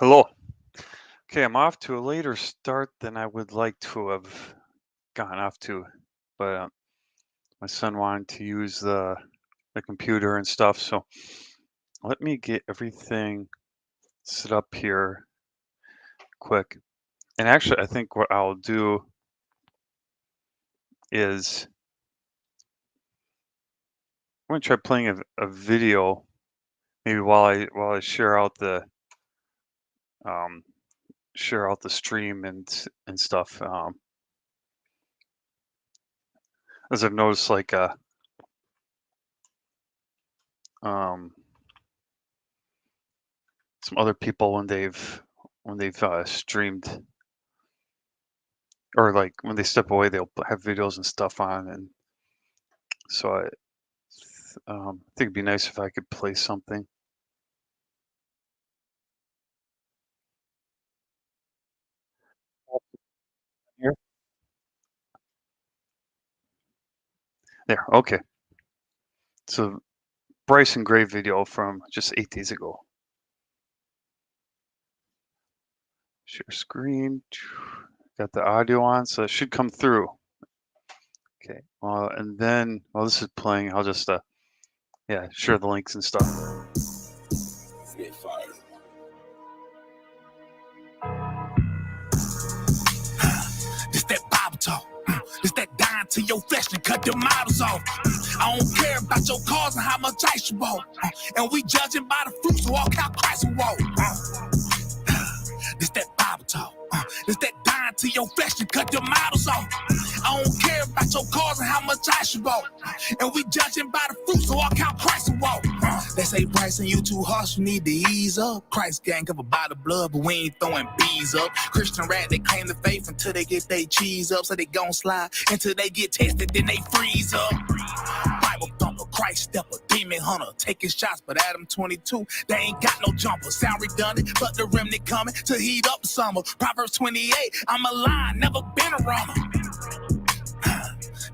Hello. Okay, I'm off to a later start than I would like to have gone off to, but my son wanted to use the computer and stuff, so let me get everything set up here quick. And actually, I think what I'll do is I'm gonna try playing a video maybe while I um, share out the stream and stuff. As I've noticed, like um, some other people when they've streamed or like when they step away, they'll have videos and stuff on, and so I think it'd be nice if I could play something here. There, okay. It's a Bryson Gray video from just 8 days ago. Share screen. Got the audio on, so it should come through. Okay. And then while this is playing, I'll just yeah, share the links and stuff. This that Bible talk. This that dying to your flesh and cut the models off. I don't care about your cars and how much ice you bought. And we judging by the fruit, so walk out Christ and walk. This that Bible talk. This that dying to your flesh and cut the models off. I don't care about your cars and how much ice you bought. And we judging by the fruit, so walk out Christ and walk. They say Bryson, you too harsh, you need to ease up. Christ gang covered by the blood, but we ain't throwing bees up. Christian rat, they claim the faith until they get their cheese up. So they gon' slide until they get tested, then they freeze up. Bible thumper, Christ stepper, demon hunter, taking shots, but Adam 22, they ain't got no jumper. Sound redundant, but the remnant coming to heat up summer. Proverbs 28, I'm a lion, never been a runner.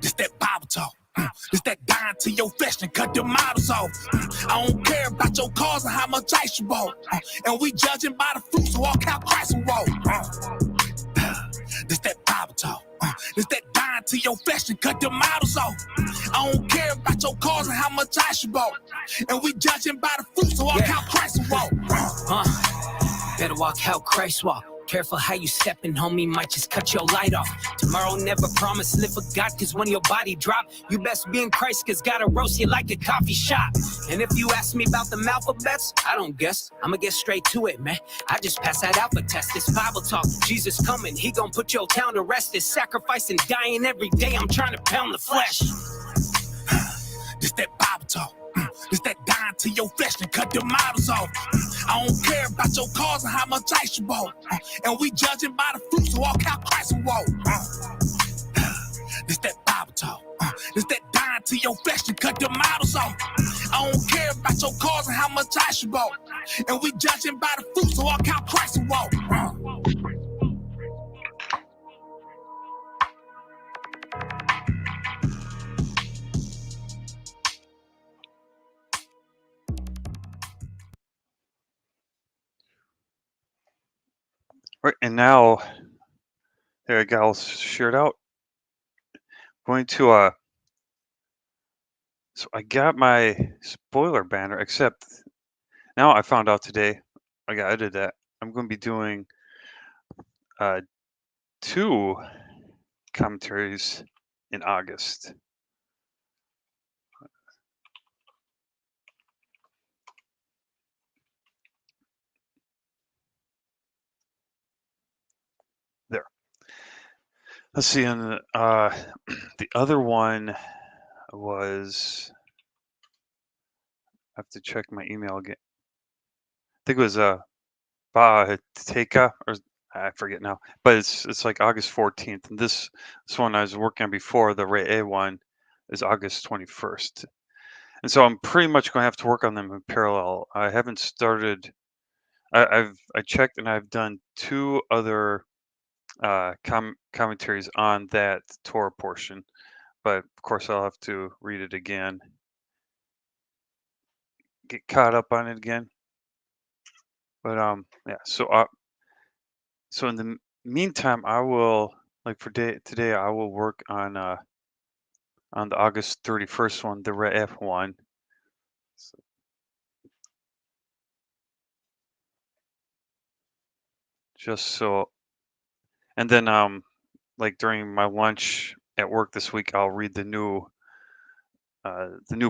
This that Bible talk. This that dying to your flesh and cut the models off. I don't care about your cars and how much ice you bought. And we judging by the fruit, so walk out Christ and walk. This that Bible talk. This that dying to your flesh and cut the models off. I don't care about your cars and how much ice you bought. And we judging by the fruit, so walk out Christ and walk. Better walk out Christ walk. Careful how you stepping, homie, might just cut your light off. Tomorrow never promise, live for God, cause when your body drop, you best be in Christ, cause gotta roast you like a coffee shop. And if you ask me about the alphabets, I don't guess, I'ma get straight to it, man. I just passed that alpha test, this Bible talk, Jesus coming, he gon' put your town to rest. This sacrifice and dying every day, I'm trying to pound the flesh. This that Bible talk. This that dying to your flesh and cut the models off. I don't care about your cars and how much ice you bought. And we judging by the fruit, so walk out Christ and walk. This that Bible talk. This that dying to your flesh and cut the models off. I don't care about your cars and how much ice you bought. And we judging by the fruit, so walk out Christ and walk. Right, and now there I go, all shared out. Going to so I got my spoiler banner, except now I found out today, I got edited that. I'm going to be doing uh, 2 commentaries in August. There. Let's see. And the other one was. I have to check my email again. I think it was Bahateka, or I forget now, but it's like August 14th, and this one I was working on before, the Ray A one, is August 21st, and so I'm pretty much going to have to work on them in parallel. I haven't started. I checked and I've done 2 other commentaries on that Torah portion, but of course I'll have to read it again, get caught up on it again. But yeah. So in the meantime, I will like for today I will work on the August 31st one, the F one. So just so, and then like during my lunch at work this week, I'll read the new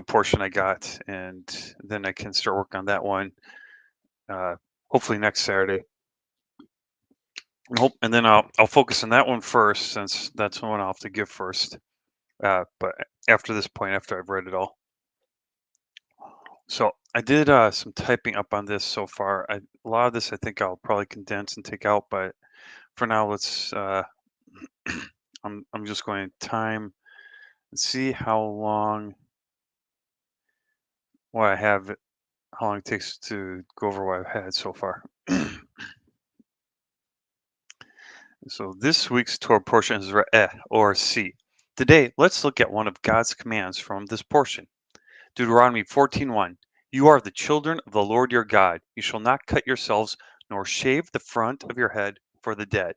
portion I got, and then I can start working on that one. Uh, hopefully next Saturday. And then I'll focus on that one first, since that's the one I'll have to give first. But after this point, after I've read it all. So I did some typing up on this so far. A lot of this I think I'll probably condense and take out, but for now, let's. I'm just going to time and see how long what I have, how long it takes to go over what I've had so far. So this week's Torah portion is or C. Today, let's look at one of God's commands from this portion. Deuteronomy 14:1. You are the children of the Lord your God. You shall not cut yourselves nor shave the front of your head for the dead.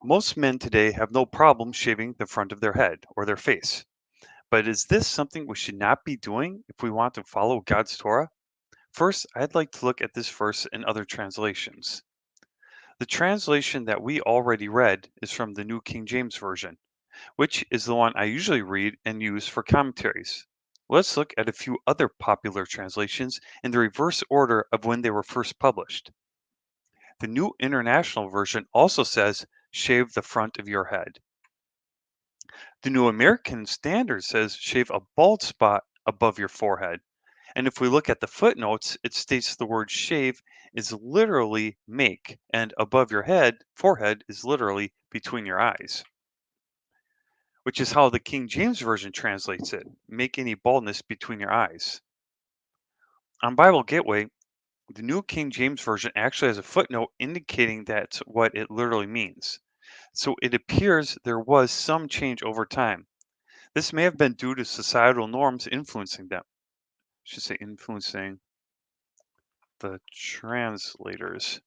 Most men today have no problem shaving the front of their head or their face. But is this something we should not be doing if we want to follow God's Torah? First, I'd like to look at this verse in other translations. The translation that we already read is from the New King James Version, which is the one I usually read and use for commentaries. Let's look at a few other popular translations in the reverse order of when they were first published. The New International Version also says, shave the front of your head. The New American Standard says, shave a bald spot above your forehead. And if we look at the footnotes, it states the word shave is literally make, and above your forehead is literally between your eyes, which is how the King James Version translates it, make any baldness between your eyes. On Bible Gateway, the New King James Version actually has a footnote indicating that's what it literally means. So it appears there was some change over time. This may have been due to societal norms influencing them. I should say influencing the translators.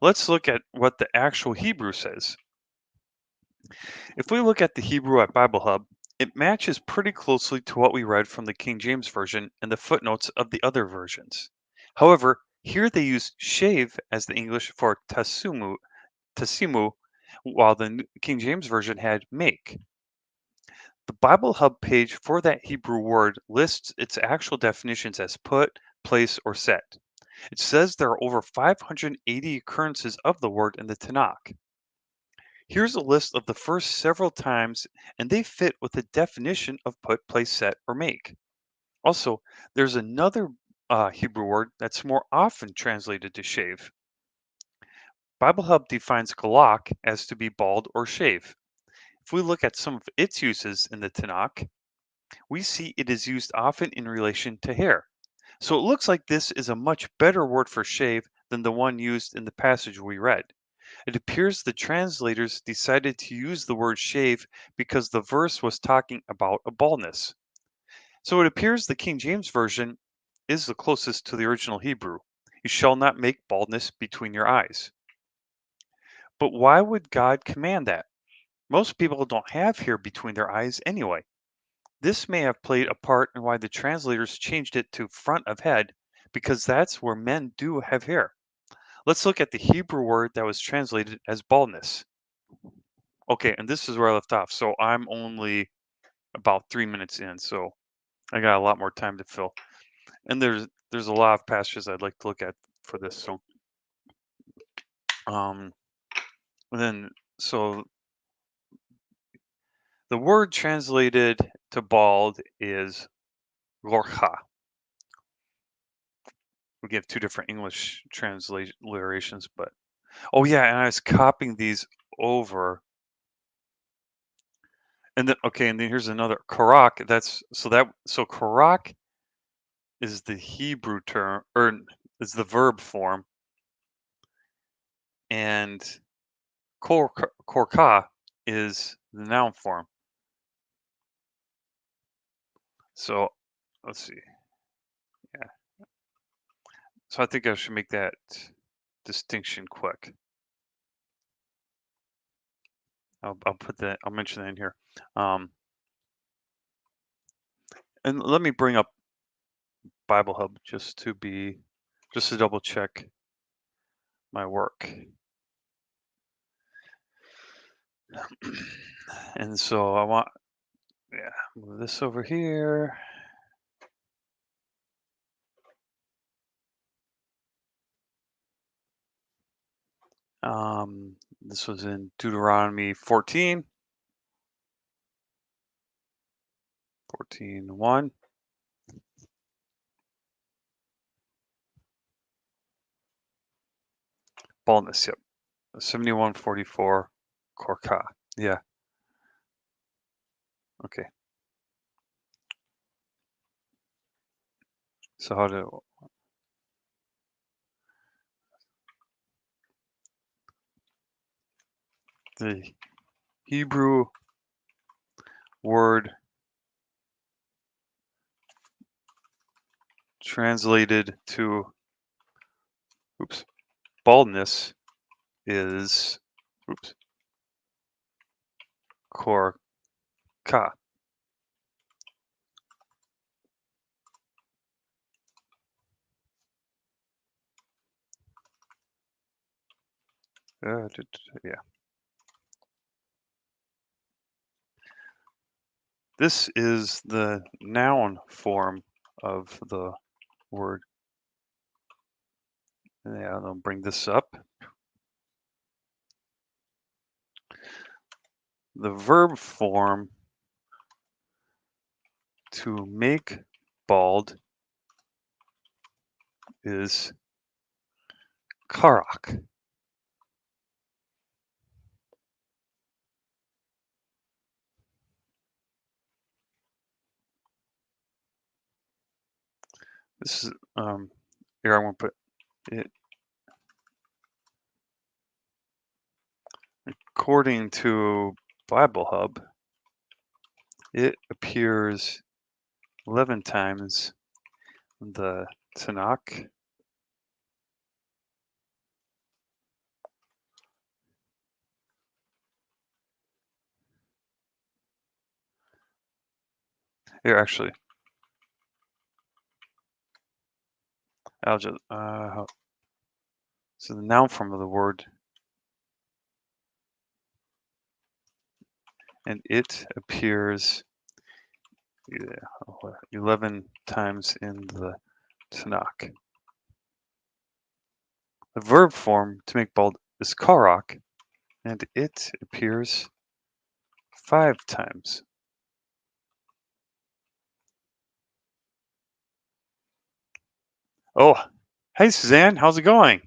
Let's look at what the actual Hebrew says. If we look at the Hebrew at Bible Hub, it matches pretty closely to what we read from the King James Version and the footnotes of the other versions. However, here they use shave as the English for tasimu, while the King James Version had make. The Bible Hub page for that Hebrew word lists its actual definitions as put, place, or set. It says there are over 580 occurrences of the word in the Tanakh. Here's a list of the first several times, and they fit with the definition of put, place, set, or make. Also, there's another Hebrew word that's more often translated to shave. Bible Hub defines galak as to be bald or shave. If we look at some of its uses in the Tanakh, we see it is used often in relation to hair. So it looks like this is a much better word for shave than the one used in the passage we read. It appears the translators decided to use the word shave because the verse was talking about a baldness. So it appears the King James Version is the closest to the original Hebrew. You shall not make baldness between your eyes. But why would God command that? Most people don't have hair between their eyes anyway. This may have played a part in why the translators changed it to front of head, because that's where men do have hair. Let's look at the Hebrew word that was translated as baldness. Okay, and this is where I left off. So I'm only about 3 minutes in, so I got a lot more time to fill. And there's a lot of passages I'd like to look at for this. So um and then so the word translated to bald is lorcha. We give two different English transliterations, but oh yeah, and I was copying these over. And then okay, and then here's another karak. So karak is the Hebrew term, or is the verb form, and korka is the noun form. So let's see. Yeah. So I think I should make that distinction quick. I'll put that. I'll mention that in here. Um, and let me bring up Bible Hub just to double check my work. And so I want, yeah, move this over here. This was in Deuteronomy 14, 14:1. Baldness, yep. 7144 Korka. Yeah, okay. So how do the Hebrew word translated to, oops, baldness is, oops, Korka. Yeah. This is the noun form of the word. Yeah, I'll bring this up. The verb form to make bald is karak. This is here I want to put it according to Bible Hub. It appears 11 times in the Tanakh. Here, actually, I'll just so the noun form of the word, and it appears 11 times in the Tanakh. The verb form to make bald is karak, and it appears 5 times. Oh, hey Suzanne, how's it going?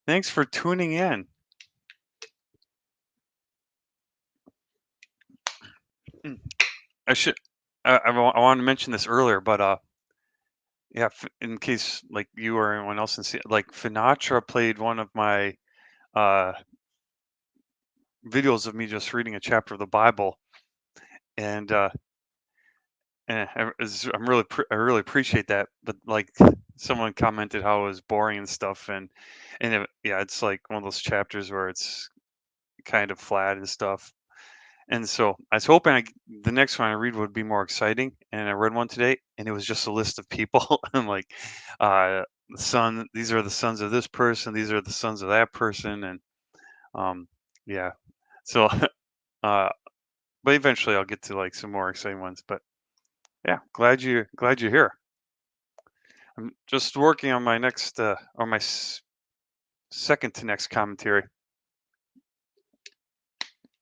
Thanks for tuning in. Mm, I should I wanted to mention this earlier, but yeah, in case like you or anyone else in like Finatra played one of my uh videos of me just reading a chapter of the Bible, and I really appreciate that. But like someone commented how it was boring and stuff, and yeah, it's like one of those chapters where it's kind of flat and stuff. And so I was hoping the next one I read would be more exciting. And I read one today, and it was just a list of people. I'm like, the son. These are the sons of this person. These are the sons of that person, and um, yeah. So, uh, but eventually I'll get to like some more exciting ones. But yeah, glad you're here. I'm just working on my next on my second to next commentary.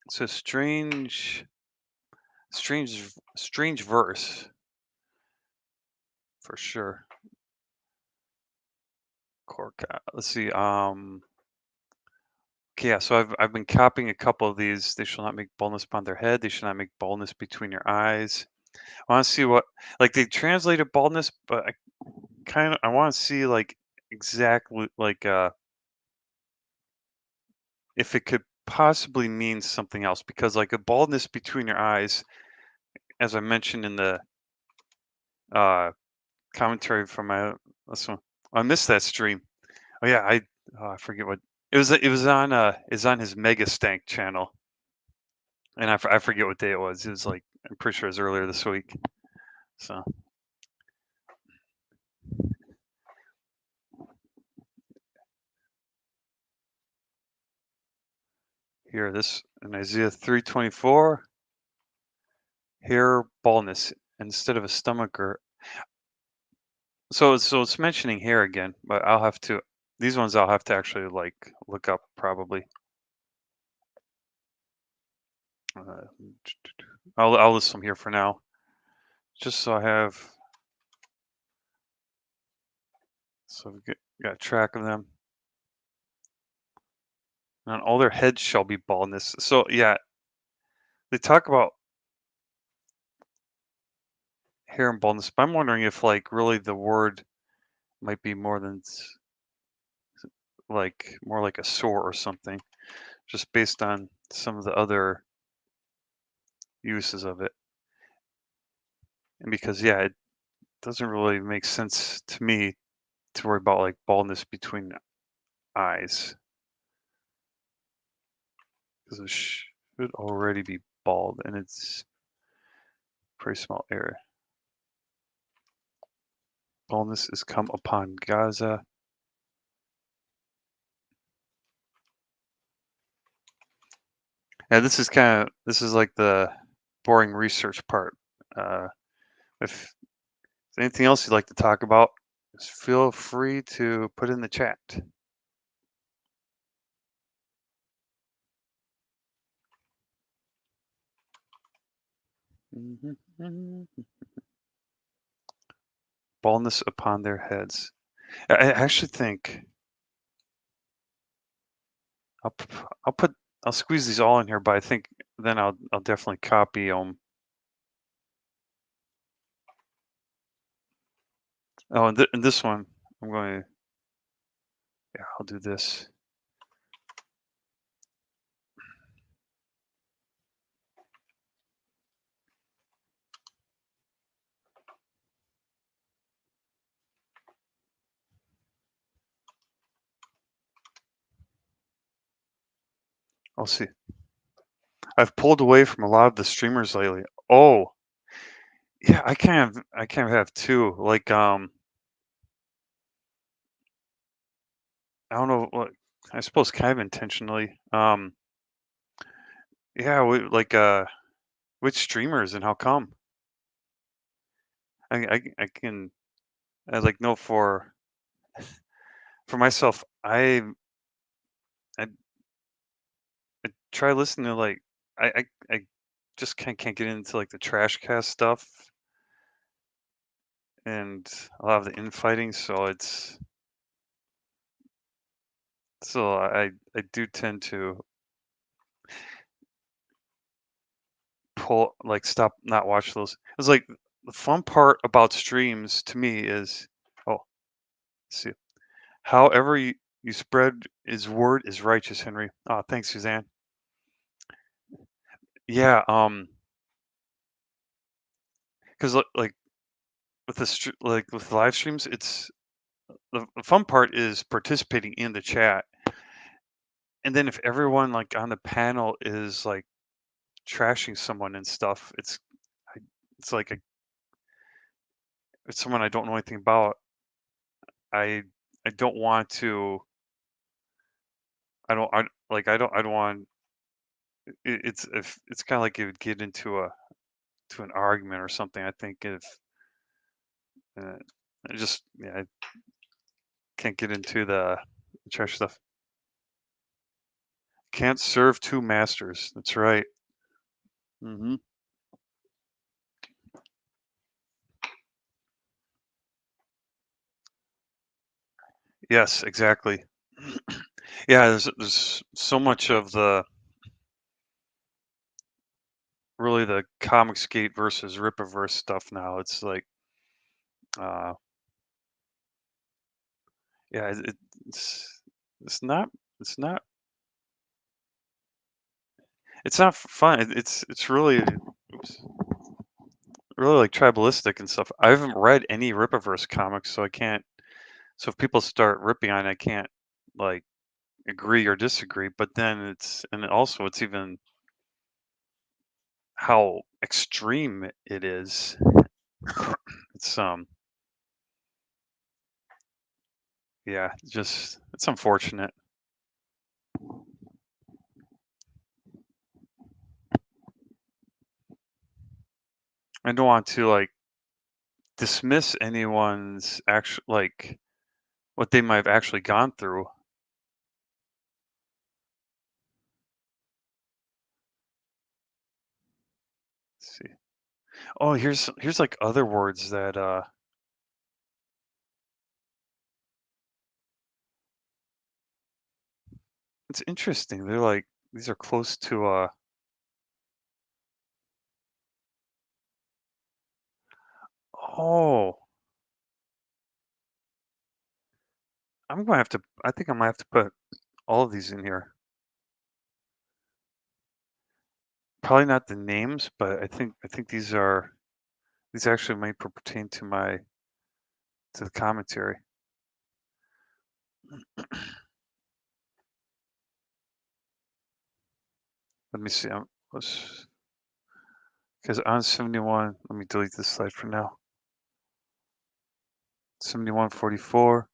It's a strange verse for sure. Cork. Let's see. Okay, yeah. So I've been copying a couple of these. They shall not make baldness upon their head. They shall not make baldness between your eyes. I want to see what like they translated baldness, but I want to see like exactly like if it could possibly mean something else because like a baldness between your eyes, as I mentioned in the uh commentary from my this one, I missed that stream. Oh yeah, I forget what it was on. It's on his Mega Stank channel, and I forget what day it was. It was like I'm pretty sure it was earlier this week. So here, this in Isaiah 3:24, hair baldness instead of a stomach or so it's mentioning hair again, but I'll have to these ones I'll have to actually like look up probably. Uh, I'll list them here for now, just so I have we got track of them. And all their heads shall be baldness. So yeah, they talk about hair and baldness, but I'm wondering if like really the word might be more than like more like a sore or something, just based on some of the other uses of it. And because yeah, it doesn't really make sense to me to worry about like baldness between eyes because it should already be bald and it's pretty small area. Baldness is come upon Gaza. Yeah, this is like the boring research part. If there's anything else you'd like to talk about, just feel free to put in the chat. Baldness upon their heads. I actually think I'll I'll put I'll squeeze these all in here, but I think then I'll definitely copy them. Oh, and this one I'm going to yeah I'll do this. I'll see. I've pulled away from a lot of the streamers lately. Oh yeah, I can't have two like I don't know what I suppose kind of intentionally. Yeah, like which streamers and how come? I can I like know for myself. I I try listening to like I just can't get into like the trash cast stuff and a lot of the infighting. So I do tend to pull like stop not watch those. It's like the fun part about streams to me is oh let's see however you spread his word is righteous, Henry. Oh, thanks, Suzanne. Yeah, because like with like with live streams, it's the fun part is participating in the chat, and then if everyone like on the panel is like trashing someone and stuff, I, it's like it's someone I don't know anything about. I I don't want to. I don't want. It's if it's kind of like it would get into a to an argument or something. I think if uh, I just yeah I can't get into the trash stuff. Can't serve two masters. That's right. Hmm. Yes, exactly. Yeah, there's so much of the really the Comicsgate versus Rippaverse stuff now. It's like, uh, yeah, it's it's not it's not it's not fun. It's really oops, really like tribalistic and stuff. I haven't read any Rippaverse comics, so I can't So if people start ripping on it, I can't like agree or disagree. But then it's even how extreme it is. It's yeah, just it's unfortunate. I don't want to like dismiss anyone's actual like what they might have actually gone through. Let's see. Oh, here's like other words that it's interesting. They're like these are close to oh, I think I might have to put all of these in here. Probably not the names, but I think these actually might pertain to the commentary. Let me see. Because on 71, let me delete this slide for now. 7144.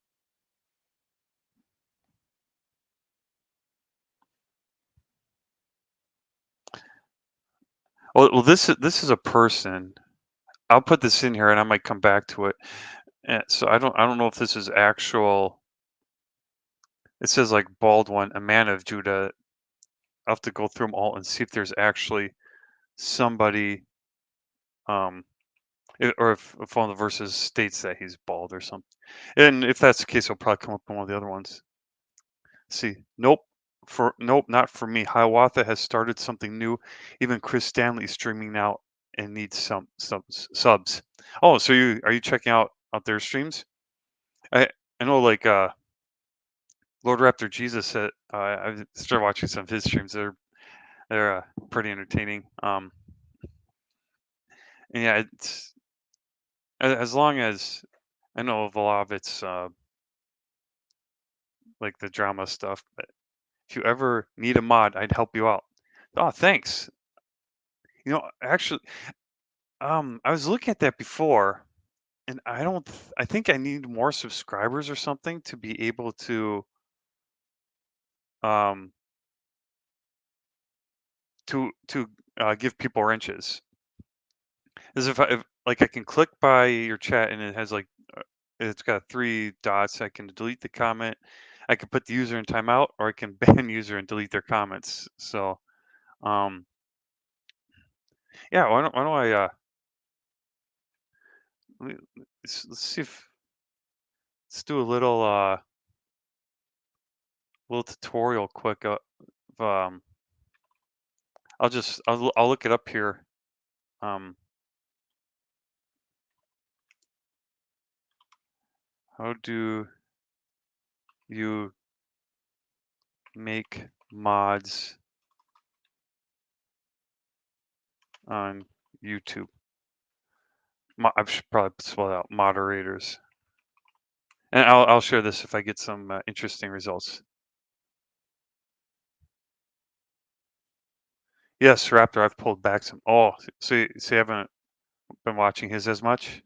Well, this is a person. I'll put this in here, and I might come back to it. So I don't know if this is actual. It says like bald one, a man of Judah. I'll have to go through them all and see if there's actually somebody, um, or if one of the verses states that he's bald or something. And if that's the case, it'll probably come up in one of the other ones. See, nope, not for me. Hiawatha has started something new. Even Chris Stanley is streaming now and needs some subs. Oh, so are you checking out their streams? I know like Lord Raptor Jesus said I started watching some of his streams. They're pretty entertaining. And yeah, it's as long as I know of a lot of it's like the drama stuff. But if you ever need a mod, I'd help you out. Oh, thanks. Actually, I was looking at that before, and I think I need more subscribers or something to be able um to give people wrenches. As if like I can click by your chat and it has like it's got three dots. I can delete the comment. I can put the user in timeout, or I can ban user and delete their comments. So um yeah, why don't I let's see if let's do a little tutorial quick. Um, I'll look it up here. Um, how do you make mods on YouTube? I should probably spell out moderators, and I'll share this if I get some interesting results. Yes, Raptor, I've pulled back some. Oh, so you haven't been watching his as much?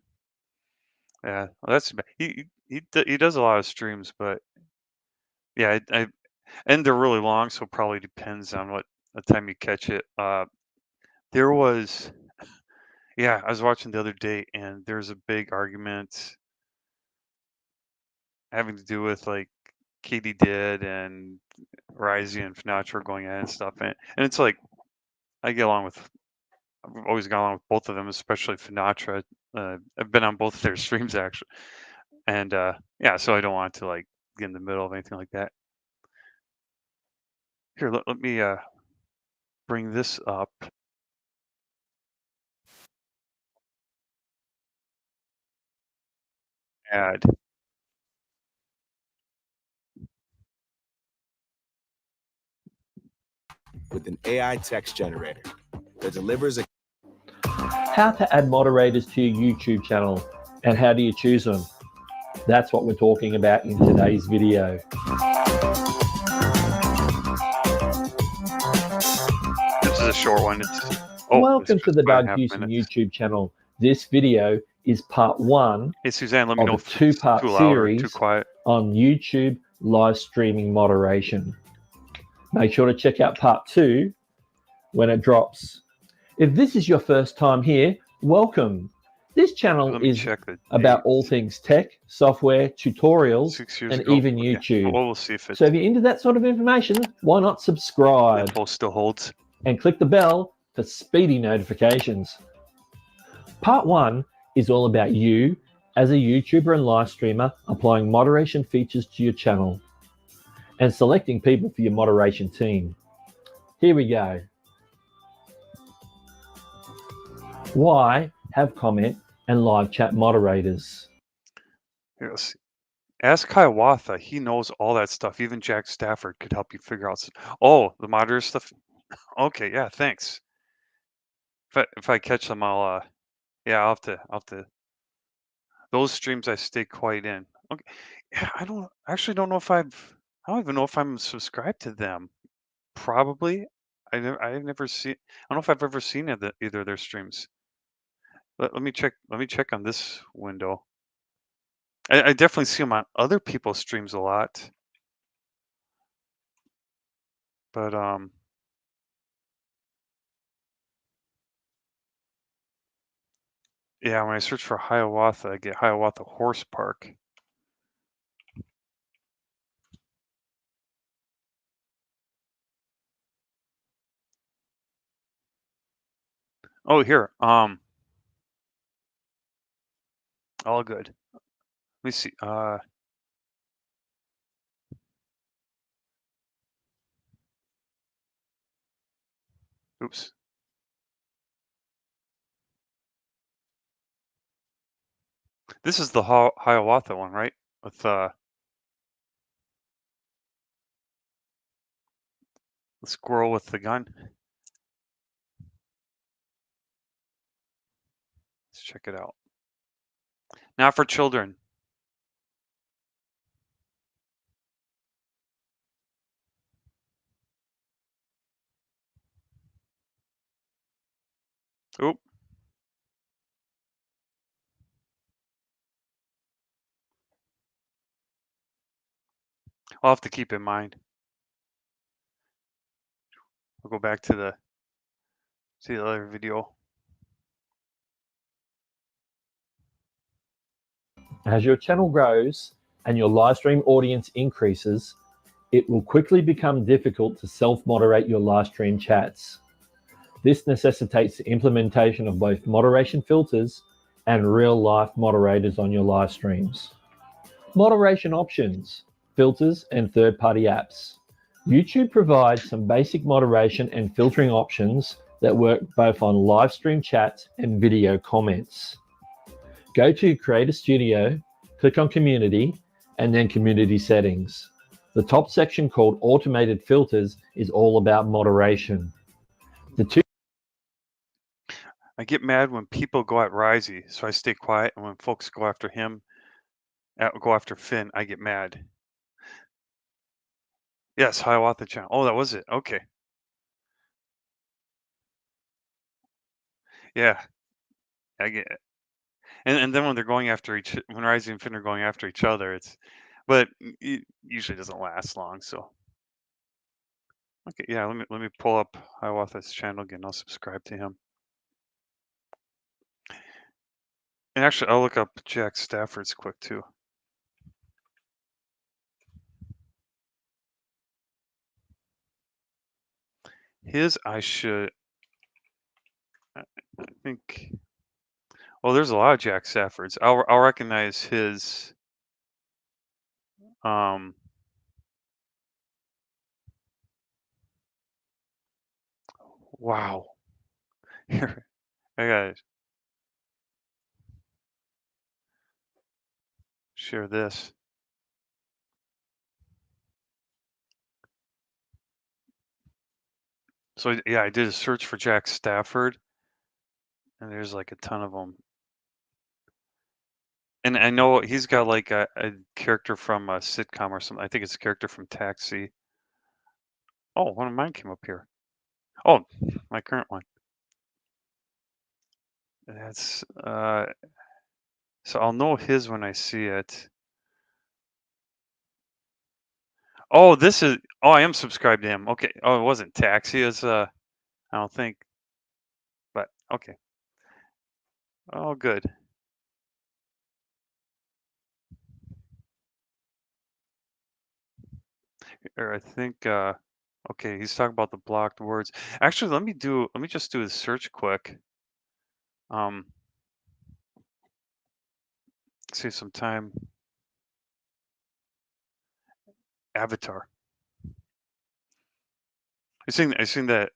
Yeah, well, that's he does a lot of streams, but yeah, and they're really long, so probably depends on what time you catch it. There was, yeah, I was watching the other day, and there's a big argument having to do with like Katie did and Rising and Finatra going at it and stuff, and it's like I get along with, I've always gone along with both of them, especially Finatra. I've been on both of their streams actually, and yeah, so I don't want to like get in the middle of anything like that. Here, let me bring this up. Add. With an AI text generator that delivers a How to add moderators to your YouTube channel and how do you choose them? That's what we're talking about in today's video. This is a short one. Welcome it's to the Doug 5.5 Houston minutes. YouTube channel. This video is part 1 Hey Suzanne, let me know of a if it's two-part too loud or too series quiet. on YouTube live streaming moderation. Make sure to check out part 2 when it drops. If this is your first time here, welcome. This channel is about all things tech, software, tutorials, 6 years and ago. even Okay. YouTube. Well, we'll see if So if you're into that sort of information, why not subscribe info still holds. and click the bell for speedy notifications. Part 1 is all about you as a YouTuber and live streamer applying moderation features to your channel and selecting people for your moderation team. Here we go. Why have comment and live chat moderators? Yes. Ask Hiawatha. He knows all that stuff. Even Jack Stafford could help you figure out. Oh, the moderator stuff. Okay, yeah, thanks. If I catch them, I'll yeah, I'll have to. Those streams I stay quite in. Okay, yeah, I don't know if I don't even know if I'm subscribed to them. Probably. I've never seen. I don't know if I've ever seen either of their streams. Let me check. Let me check on this window. I definitely see them on other people's streams a lot, but yeah, when I search for Hiawatha, I get Hiawatha Horse Park. Oh, here. All good. Let me see. Oops. This is the Hiawatha one, right? With the squirrel with the gun. Let's check it out. Not for children. Oop. I'll have to keep in mind. I'll go back to see the other video. As your channel grows and your live stream audience increases, it will quickly become difficult to self-moderate your live stream chats. This necessitates the implementation of both moderation filters and real-life moderators on your live streams. Moderation options, filters, and third-party apps. YouTube provides some basic moderation and filtering options that work both on live stream chats and video comments. Go to Creator Studio, click on Community, and then Community Settings. The top section called Automated Filters is all about moderation. I get mad when people go at Risey, so I stay quiet, and when folks go after him, go after Finn, I get mad. Yes, Hiawatha channel. Oh, that was it. Okay. Yeah, I get it. And then when they're going after when Risey and Finn are going after each other, but it usually doesn't last long. So okay, yeah. Let me pull up Hiawatha's channel again. I'll subscribe to him. And actually, I'll look up Jack Stafford's quick too. His I think. Well, there's a lot of Jack Staffords. I'll recognize his. Wow. Here, I gotta share this. So yeah, I did a search for Jack Stafford, and there's like a ton of them. And I know he's got like a character from a sitcom or something. I think it's a character from Taxi. Oh, one of mine came up here. Oh, my current one. That's so I'll know his when I see it. Oh, this is I am subscribed to him. Okay. Oh, it wasn't Taxi. It's I don't think, but okay. Oh, good. Or I think okay, he's talking about the blocked words. Actually, let me just do a search quick. Um Save some time. Avatar. I seen that.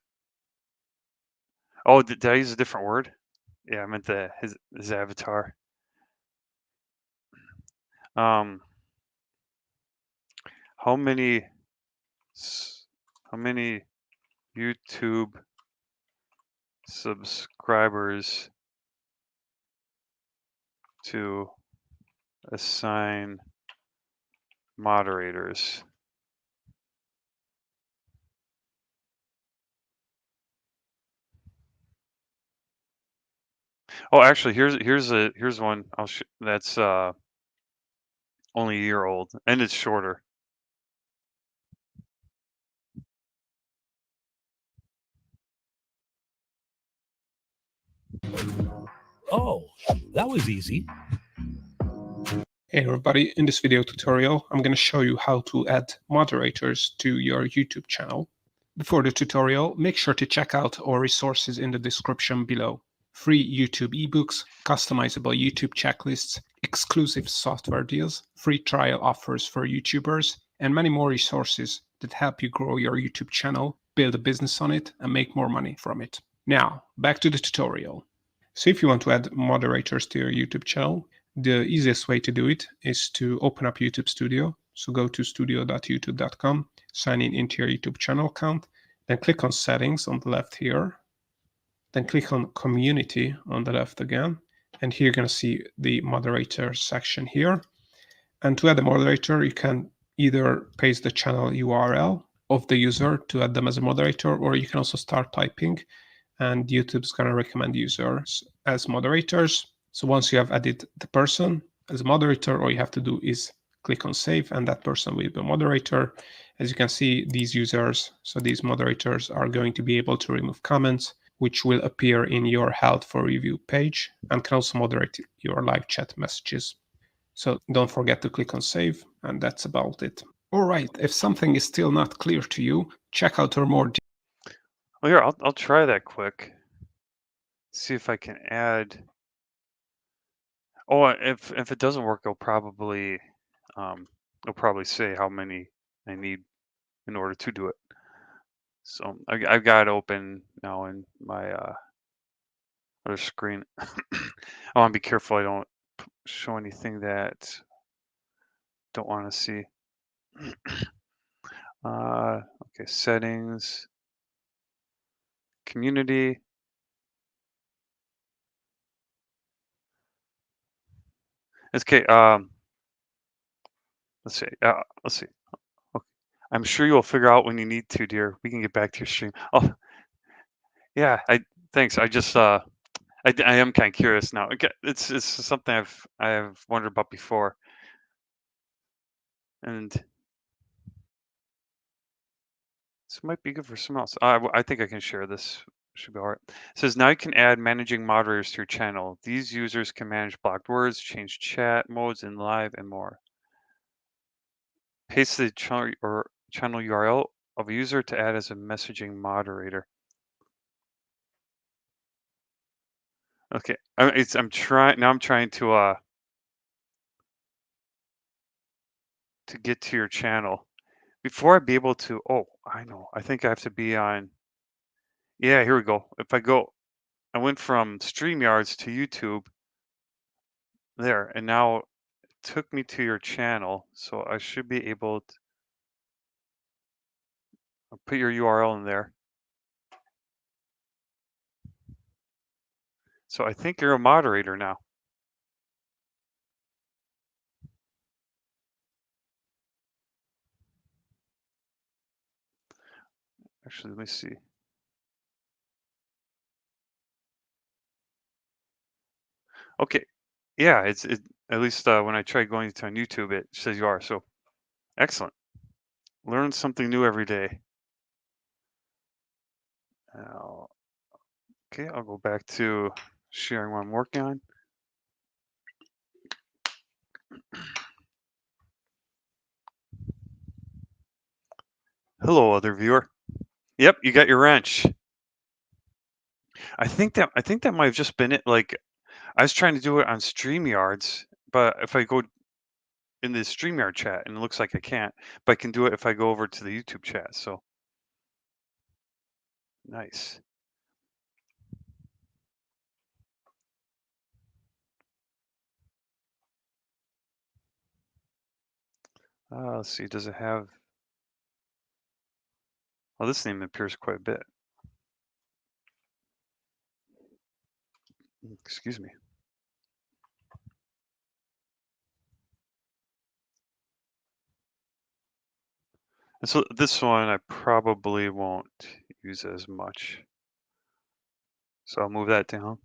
Oh, did I use a different word? Yeah, I meant his avatar. Um how many s- how many YouTube subscribers to assign moderators? Oh, actually, here's one. That's only a year old and it's shorter. Oh, that was easy. Hey everybody, in this video tutorial, I'm going to show you how to add moderators to your YouTube channel. Before the tutorial, make sure to check out our resources in the description below. Free YouTube ebooks, customizable YouTube checklists, exclusive software deals, free trial offers for YouTubers, and many more resources that help you grow your YouTube channel, build a business on it, and make more money from it. Now, back to the tutorial. So if you want to add moderators to your YouTube channel, the easiest way to do it is to open up YouTube Studio. So go to studio.youtube.com, sign in into your YouTube channel account, then click on Settings on the left here, then click on Community on the left again, and here you're going to see the moderator section here. And to add a moderator, you can either paste the channel URL of the user to add them as a moderator, or you can also start typing and YouTube's going to recommend users as moderators. So once you have added the person as a moderator, all you have to do is click on save and that person will be a moderator. As you can see, these users, so these moderators are going to be able to remove comments, which will appear in your held for review page and can also moderate your live chat messages. So don't forget to click on save, and that's about it. All right, if something is still not clear to you, check out our more Well, here I'll try that quick. See if I can add. Oh, if it doesn't work, it'll probably say how many I need in order to do it. So I've got it open now in my other screen. I want to be careful I don't show anything that don't want to see. Okay, settings, community. Okay, let's see. Let's see. Okay. I'm sure you'll figure out when you need to, dear. We can get back to your stream. Oh, yeah. Thanks. I am kind of curious now. Okay, it's something I've wondered about before, and this might be good for someone else. I think I can share this. Should be all right. It says now you can add managing moderators to your channel. These users can manage blocked words, change chat modes in live, and more. Paste the channel URL of a user to add as a messaging moderator. Okay, I'm trying now. I'm trying to get to your channel before I be able to. Oh, I know. I think I have to be on. Yeah, here we go. If I go, I went from StreamYards to YouTube there, and now it took me to your channel. So I should be able to put your URL in there. So I think you're a moderator now. Actually, let me see. Okay, yeah, it's at least when I try going to on YouTube, it says you are. So excellent. Learn something new every day. Now, okay, I'll go back to sharing what I'm working on. Hello, other viewer. Yep, you got your wrench. I think that might have just been it. Like I was trying to do it on StreamYards, but if I go in the StreamYard chat, and it looks like I can't, but I can do it if I go over to the YouTube chat. So nice. Let's see. Does it have? Oh, this name appears quite a bit. Excuse me. And so this one I probably won't use as much. So I'll move that down.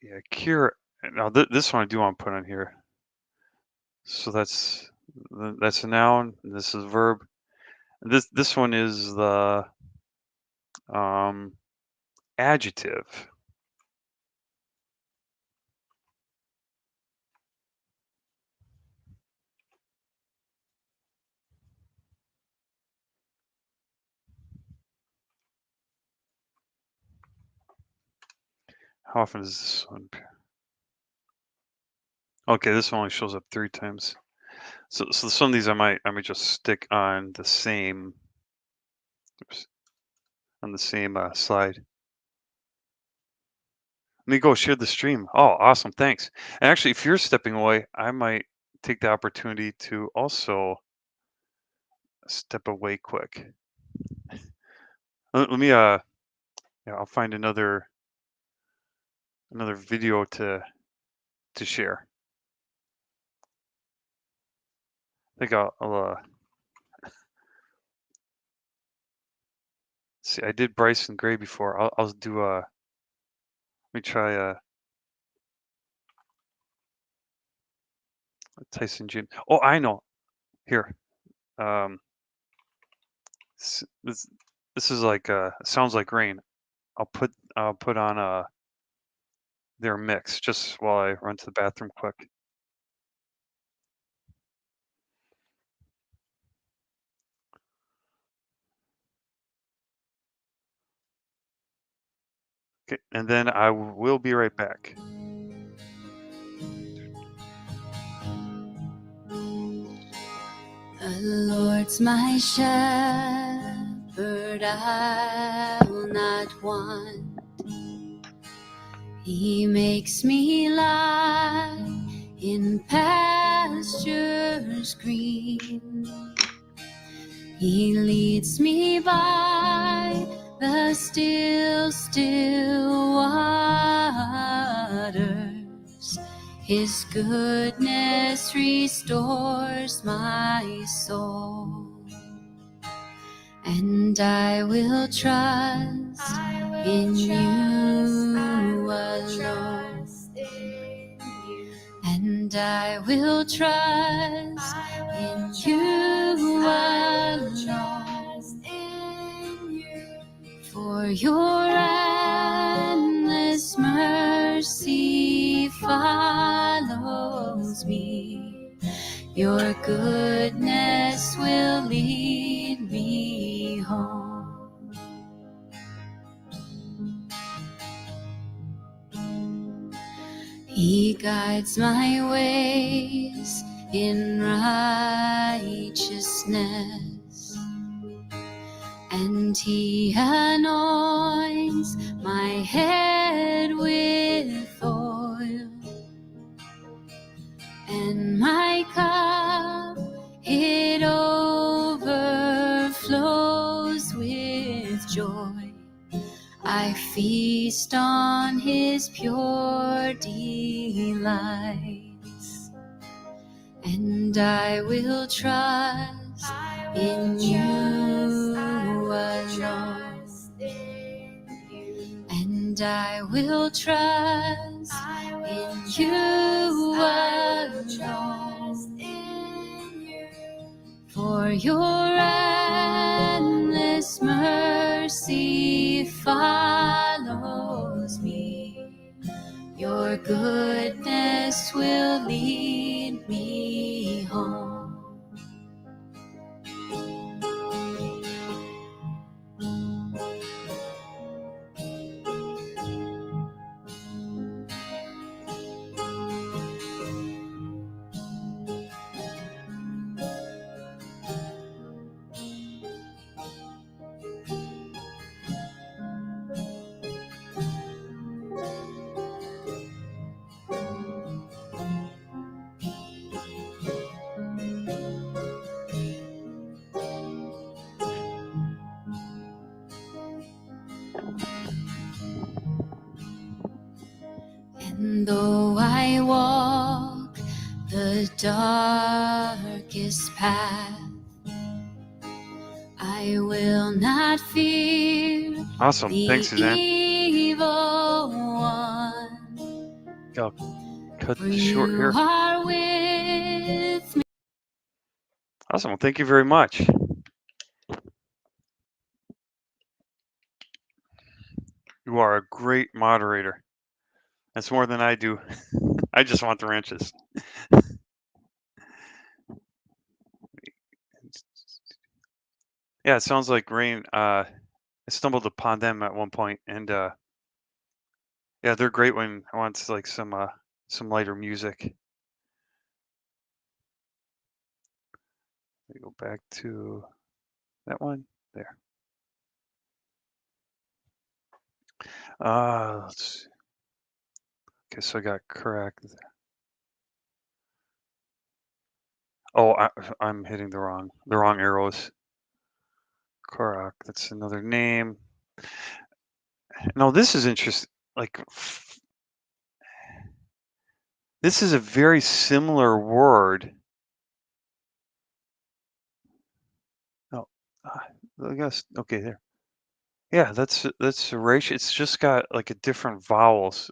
Yeah, cure. Now this one I do want to put on here. So that's a noun. And this is a verb. And this one is the um, adjective. How often does this one appear? Okay, this one only shows up 3 times. So some of these I might just stick on the same oops, on the same slide. Let me go share the stream. Oh, awesome, thanks. And actually, if you're stepping away, I might take the opportunity to also step away quick. Let me yeah, I'll find another video to share. I think I'll see. I did Bryson Gray before. I'll do let me try Tyson Jim. Oh, I know. Here. Um, this is like sounds like rain. I'll put on their mix just while I run to the bathroom quick. Okay, and then I will be right back. The Lord's my shepherd, I will not want. He makes me lie in pastures green. He leads me by the still, still waters. His goodness restores my soul. And I will trust in you alone. And I will trust in you alone. For your endless mercy follows me. Your goodness will lead me home. He guides my ways in righteousness, and he anoints my head with oil, and my cup, it overflows with joy. I feast on his pure delights, and I will trust in you alone. And I will trust in you alone. For your endless mercy follows me. Your goodness will lead me home. And though I walk the darkest path, I will not fear Awesome. the Thanks, Suzanne. evil one. I'll cut For this short you here. are with me. Awesome. Well, thank you very much. You are a great moderator. That's more than I do. I just want the wrenches. Yeah, it sounds like Rain. I stumbled upon them at one point, and yeah, they're great when I want like some lighter music. Let me go back to that one there. Let's see. Okay, so I got correct. Oh, I'm hitting the wrong arrows. Correct. That's another name. No, this is interesting. Like, this is a very similar word. Oh, I guess okay there. Yeah, that's Horatio. It's just got like a different vowels.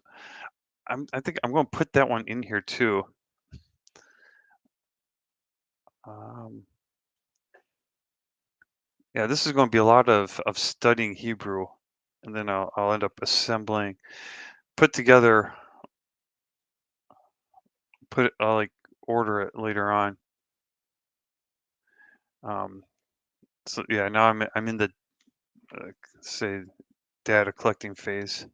I think I'm going to put that one in here too. Um, yeah, this is going to be a lot of studying Hebrew, and then I'll end up assembling, put together, I'll like order it later on. So yeah, now I'm in the say data collecting phase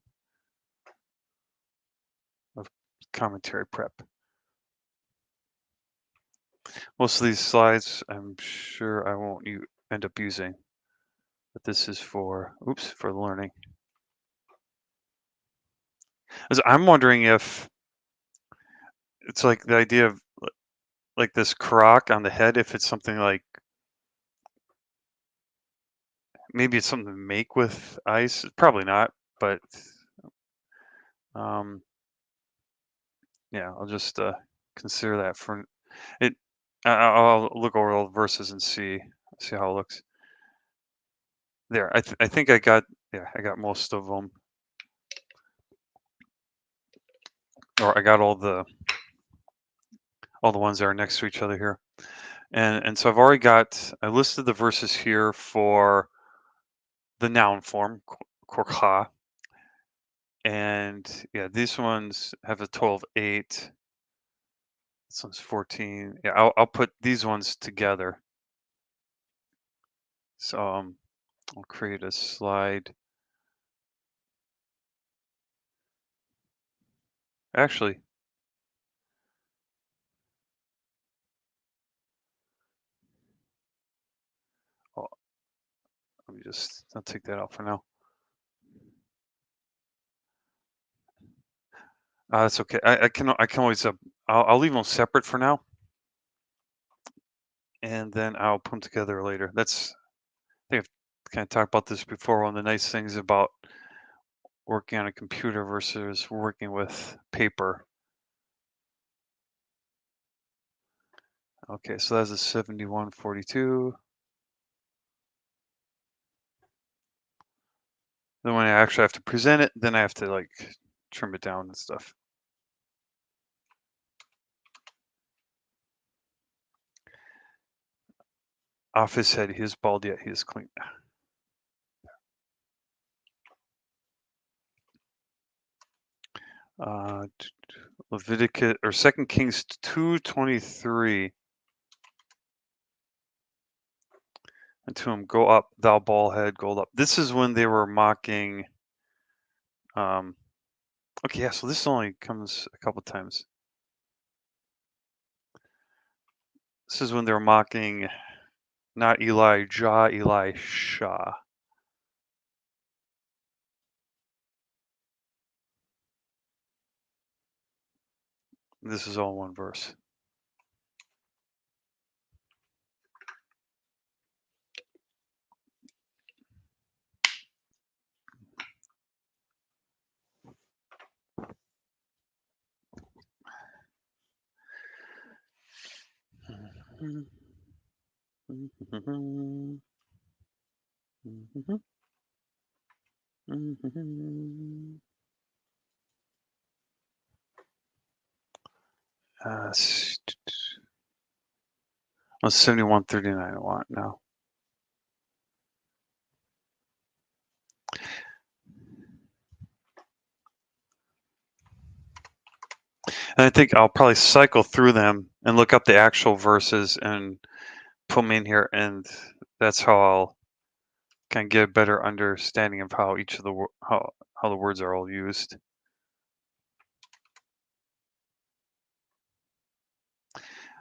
of commentary prep. Most of these slides, I'm sure I won't end up using, but this is for learning. I'm wondering if it's like the idea of like this crock on the head, if it's something like maybe it's something to make with ice. Probably not, but um, yeah, I'll just consider that for it. I'll look over all the verses and see how it looks. There, I think I got most of them, or I got all the ones that are next to each other here, and so I listed the verses here for the noun form korcha, and yeah, these ones have a total of 8. This one's 14. Yeah, I'll put these ones together. So I'll create a slide. Actually, oh, I'll take that out for now. That's okay. I can always I'll leave them separate for now, and then I'll put them together later. I think I've kind of talked about this before. One of the nice things about working on a computer versus working with paper Okay, so that's a 7142. Then when I actually have to present it, then I have to like trim it down and stuff. Off his head, he is bald yet he is clean. Leviticus or 2 Kings 2:23. And to him, go up, thou bald head, gold up. This is when they were mocking. Okay, yeah. So this only comes a couple times. This is when they were mocking, not Elijah, Elisha. This is all one verse. Uh, 7139 I want now. And I think I'll probably cycle through them and look up the actual verses and put them in here, and that's how I'll kind of get a better understanding of how each of the how the words are all used.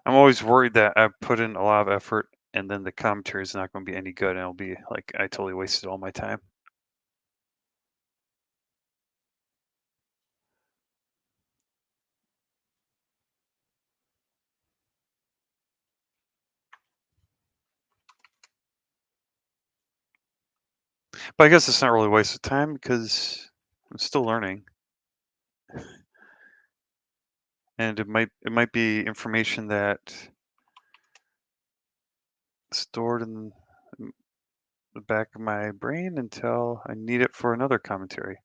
I'm always worried that I put in a lot of effort and then the commentary is not going to be any good, and it'll be like I totally wasted all my time. But I guess it's not really a waste of time because I'm still learning, and it might be information that stored in the back of my brain until I need it for another commentary.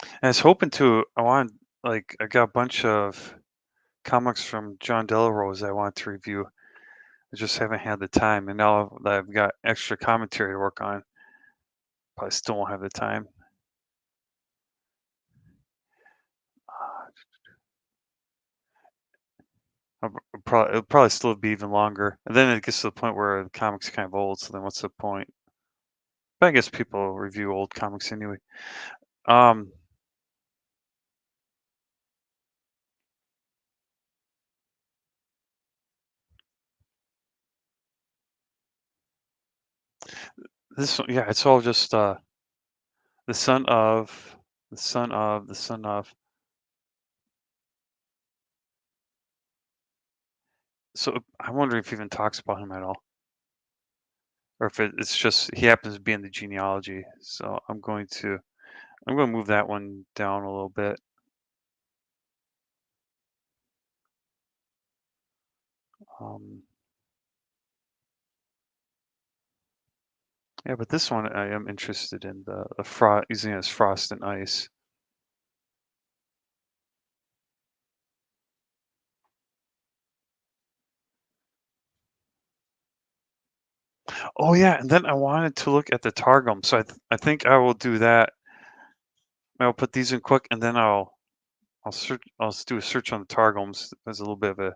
And I was hoping to. I got a bunch of comics from John Delarose I want to review. I just haven't had the time, and now that I've got extra commentary to work on, probably still won't have the time. It'll probably still be even longer, and then it gets to the point where the comic's kind of old. So then, what's the point? But I guess people review old comics anyway. This one, yeah, it's all just the son of, the son of, the son of. So I wonder if he even talks about him at all, or if it's just he happens to be in the genealogy. So I'm going to move that one down a little bit. Yeah, but this one I am interested in the frost, using it as frost and ice. Oh yeah, and then I wanted to look at the Targum, so I think I will do that. I'll put these in quick, and then I'll search. I'll do a search on the Targums. There's a little bit of a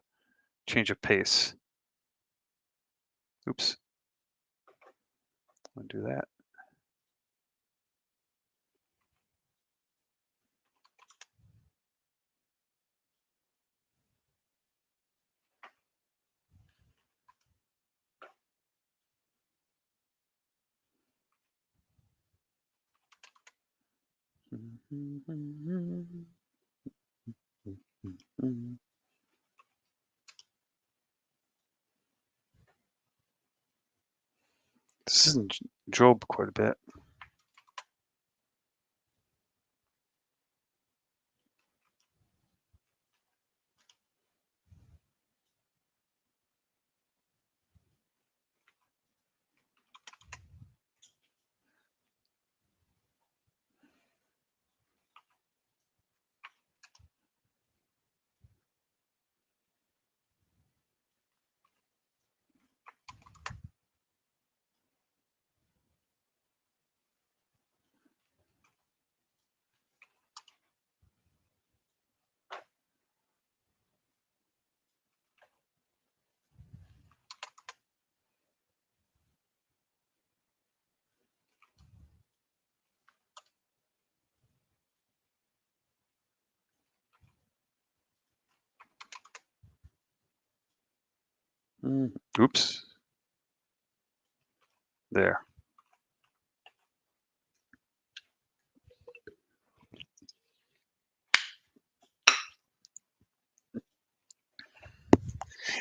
change of pace. Oops, I'll do that. This is in Job quite a bit. Oops. There.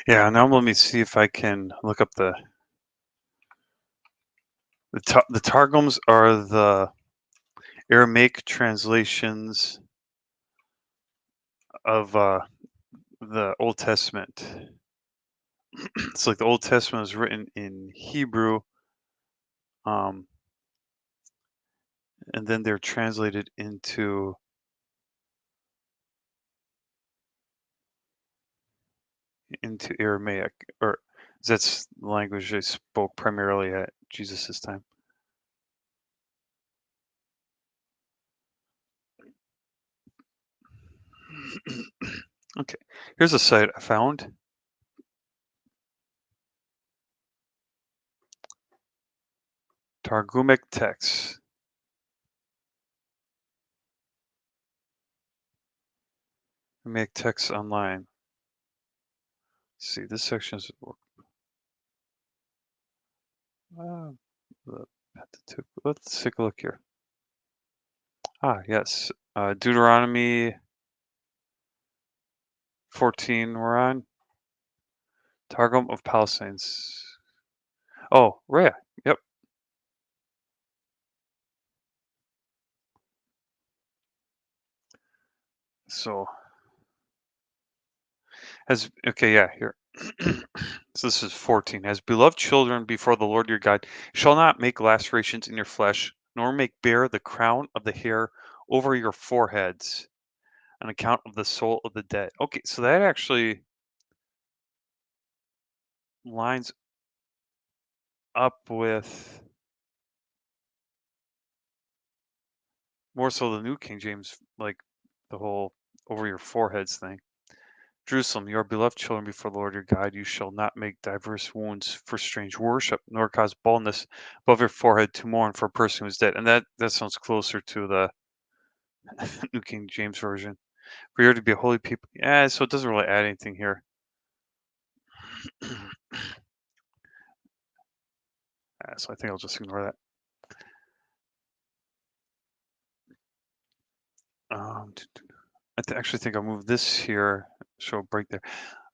Yeah, now let me see if I can look up the Targums are the Aramaic translations of the Old Testament. It's like the Old Testament was written in Hebrew, and then they're translated into Aramaic, or that's the language they spoke primarily at Jesus' time. Okay, here's a site I found. Targumic texts. Make texts online. Let's see, this section is let's take a look here. Yes, Deuteronomy 14 we're on. Targum of Palestine's. Oh, right. Yep. So here. So this is 14. As beloved children before the Lord your God, shall not make lacerations in your flesh, nor make bare the crown of the hair over your foreheads on account of the soul of the dead. Okay, so that actually lines up with more so the New King James, like the whole over your foreheads thing. Jerusalem, you are beloved children before the Lord your God. You shall not make diverse wounds for strange worship, nor cause baldness above your forehead to mourn for a person who is dead. And that sounds closer to the New King James Version. For you are to be a holy people. Yeah, so it doesn't really add anything here. So I think I'll just ignore that. I actually think I'll move this here. Show a break there.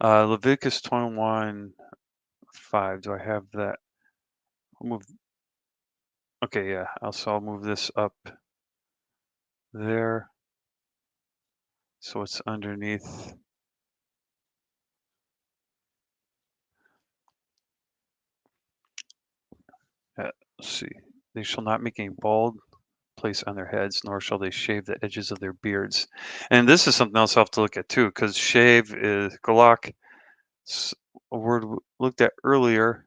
Leviticus 21:5. Do I have that? I'll move. Okay, yeah. I'll move this up there. So it's underneath. Let's see. They shall not make a bald place on their heads, nor shall they shave the edges of their beards. And this is something else I'll have to look at too, because shave is galak. A word we looked at earlier.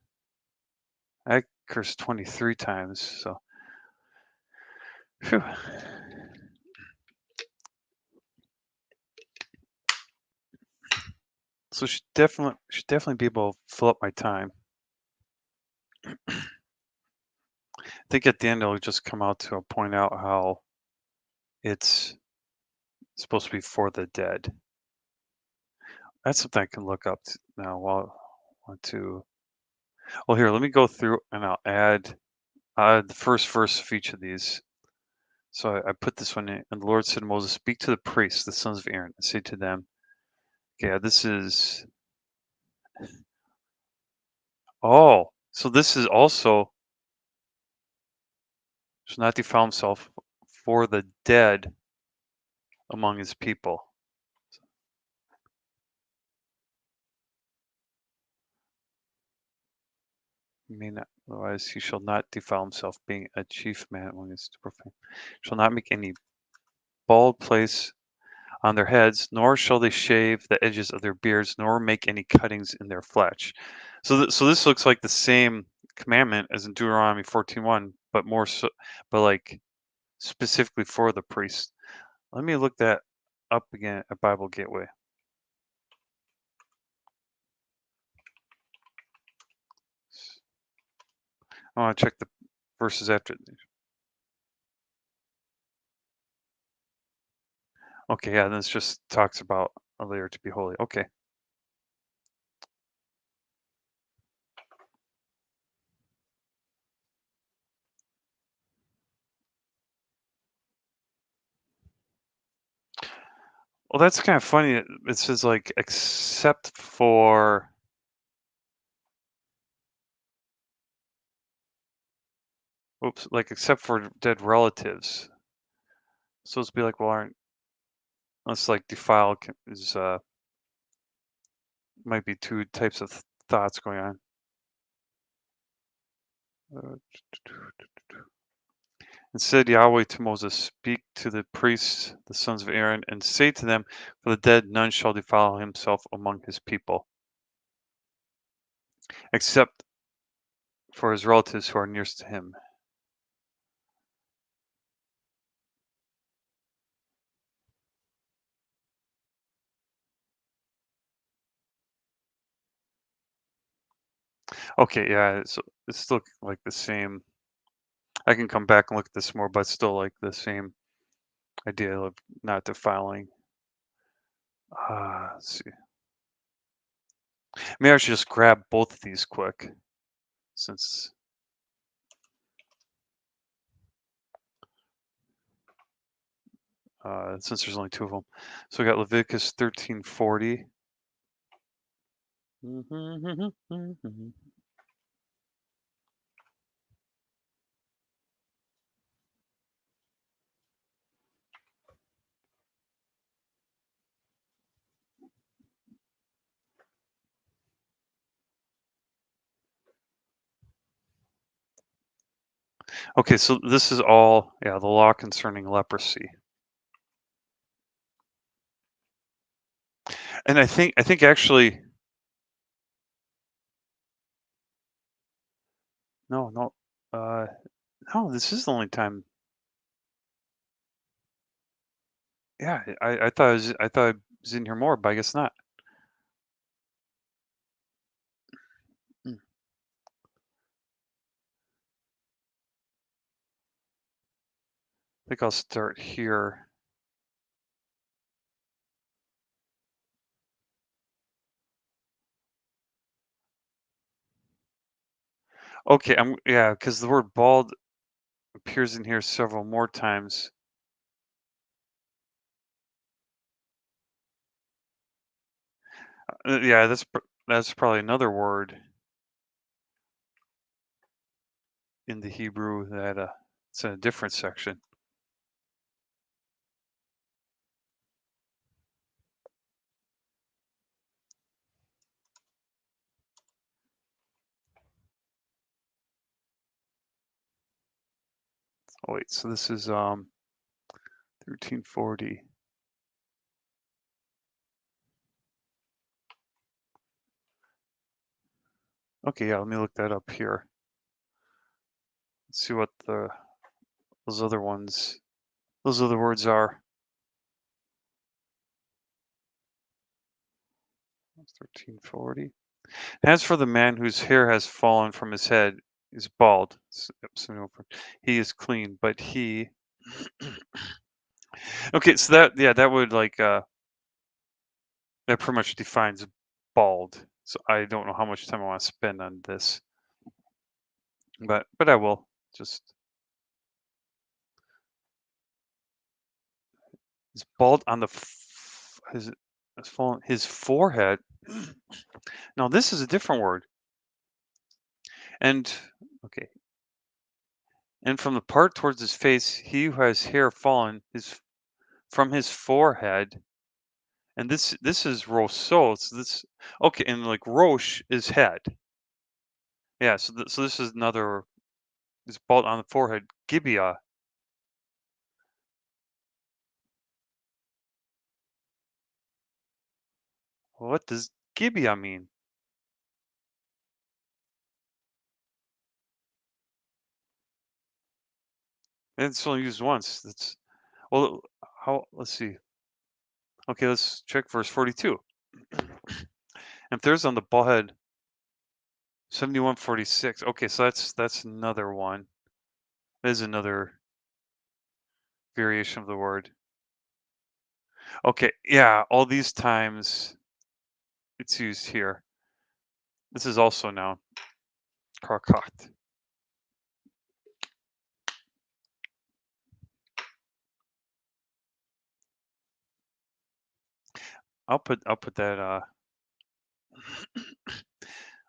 I cursed 23 times. So, whew. So should definitely be able to fill up my time. I think at the end it'll just come out to point out how it's supposed to be for the dead. That's something I can look up now. While I want to. Well, here, let me go through and I'll add the first verse of each of these. So I put this one in, and the Lord said to Moses, "Speak to the priests, the sons of Aaron, and say to them." Okay, this is. Oh, so this is also shall not defile himself for the dead among his people. May not, otherwise he shall not defile himself, being a chief man among his profane. Shall not make any bald place on their heads, nor shall they shave the edges of their beards, nor make any cuttings in their flesh. So this looks like the same commandment as in Deuteronomy 14:1, but more so, but like specifically for the priests. Let me look that up again at Bible Gateway. I want to check the verses after. Okay, yeah, this just talks about a layer to be holy. Okay. Well, that's kind of funny. It says like except for oops, like except for dead relatives. So it's be like, well, aren't let's like defile is might be two types of thoughts going on. Uh, And said Yahweh to Moses, speak to the priests, the sons of Aaron, and say to them, for the dead none shall defile himself among his people, except for his relatives who are nearest to him. Okay, yeah, it's still like the same. I can come back and look at this more, but it's still like the same idea of not defiling. Let's see. Maybe I should just grab both of these quick, since there's only two of them. So we got Leviticus 13:40. Okay, so this is all, yeah, the law concerning leprosy. And I think actually no, uh no, this is the only time. Yeah, I thought I was in here more, but I guess not. Mm. I think I'll start here. Okay, yeah, because the word bald appears in here several more times. Yeah, that's probably another word in the Hebrew that it's in a different section. Oh wait, so this is 1340. Okay, yeah, let me look that up here. Let's see what those other words are. 1340. As for the man whose hair has fallen from his head, is bald. He is clean, but he. Okay, so that would like that pretty much defines bald. So I don't know how much time I want to spend on this, but I will just. Is bald on the his forehead. Now this is a different word. And okay, And from the part towards his face, he who has hair fallen from his forehead. And this is Rousseau. So this okay, and like Roche is head. Yeah, so this is another is bald on the forehead. Gibeah. What does Gibeah mean? It's only used once. That's well. How? Let's see. Okay, let's check verse 42. If there's on the bald head, 7146. Okay, so that's another one. There's another variation of the word. Okay, yeah, all these times it's used here. This is also noun. Karkat. I'll put that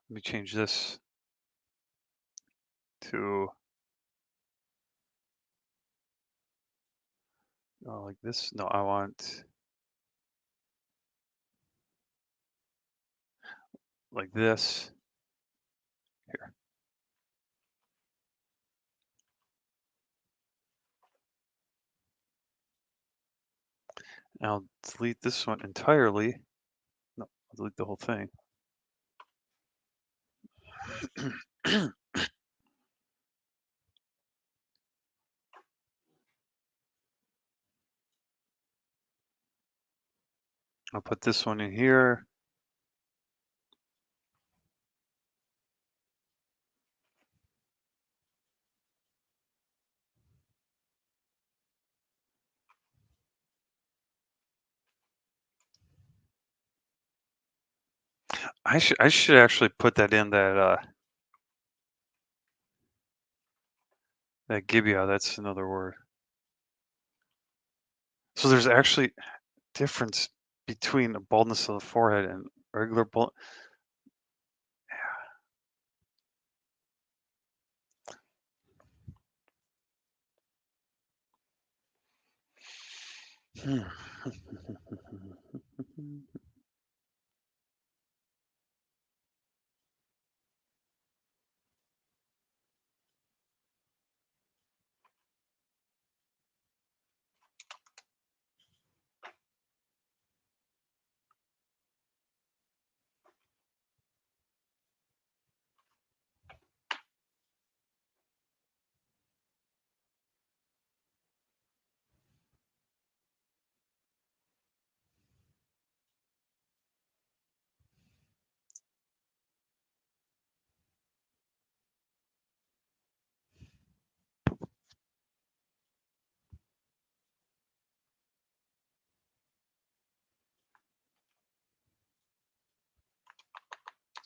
let me change this to like this. No, I want like this here. And I'll delete this one entirely. No, I'll delete the whole thing. I'll put this one in here. I should actually put that in that Gibeah. That's another word. So there's actually difference between the baldness of the forehead and regular bald. Hmm.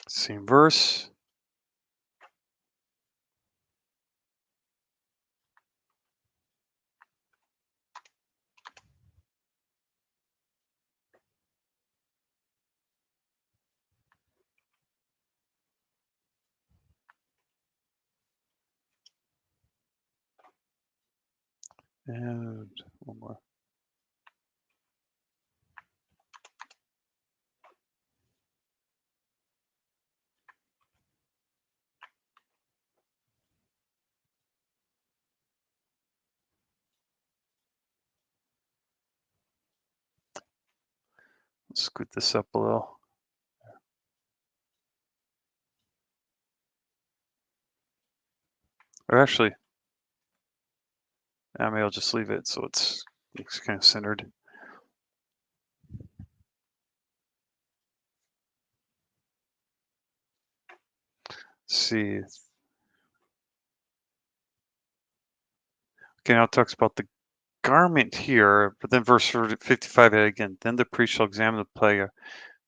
Same verse. And one more. Let's scoot this up a little. Or actually, maybe I'll just leave it so it's kind of centered. Let's see. Okay, now it talks about the garment here, but then verse 55 again. Then the priest shall examine the plague.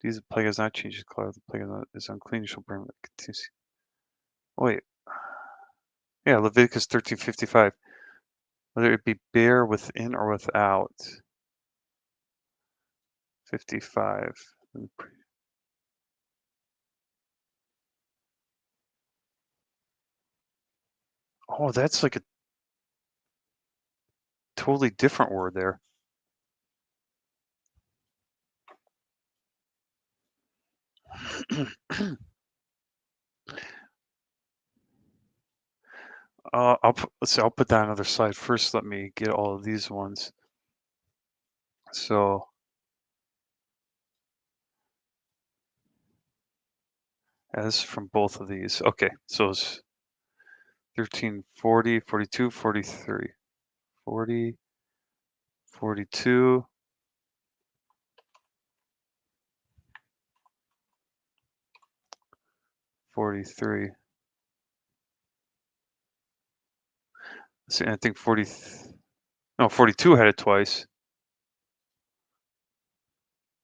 These the plague has not changed his color. The plague is unclean. You shall burn it. Wait. Yeah, Leviticus 13:55. Whether it be bare within or without. 55. Oh, that's like a totally different word there. Let's see, I'll put that on another slide. First, let me get all of these ones. So as from both of these. Okay, so it's 13, 40, 42, 43, 40, 42, 43. See, I think 40, no, 42 had it twice.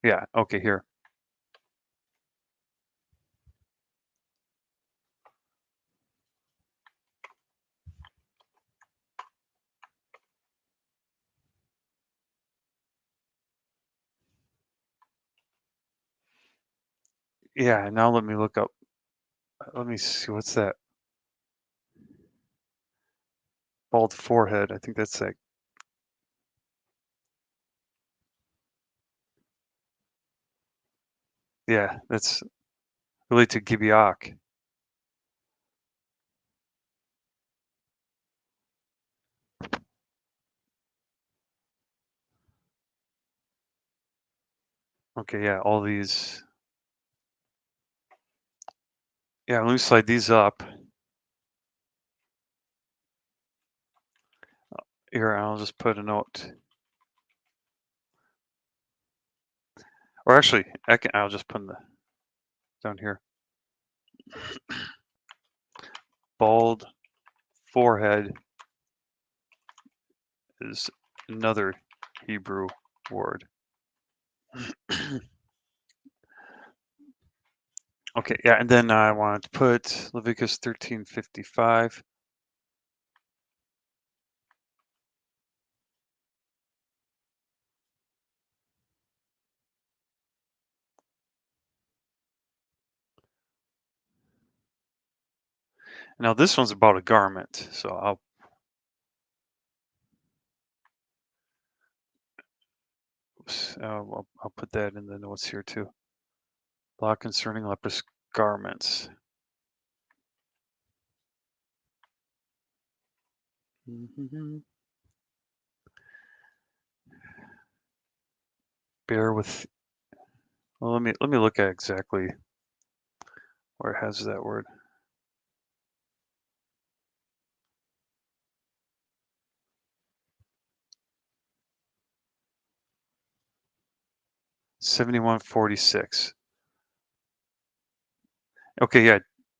Yeah, okay, here. Yeah, now let me look up. Let me see, what's that? Bald forehead. I think that's like, yeah, that's related to Gibeok. Okay, yeah, all these. Yeah, let me slide these up. Here, I'll just put a note. Or actually, I'll just put the down here. Bald forehead is another Hebrew word. Okay, yeah, and then I wanted to put Leviticus 13:55. Now this one's about a garment, so I'll put that in the notes here too. Law concerning leprous garments. Bear with. Well, let me look at exactly where it has that word. $71.46. Okay, yeah,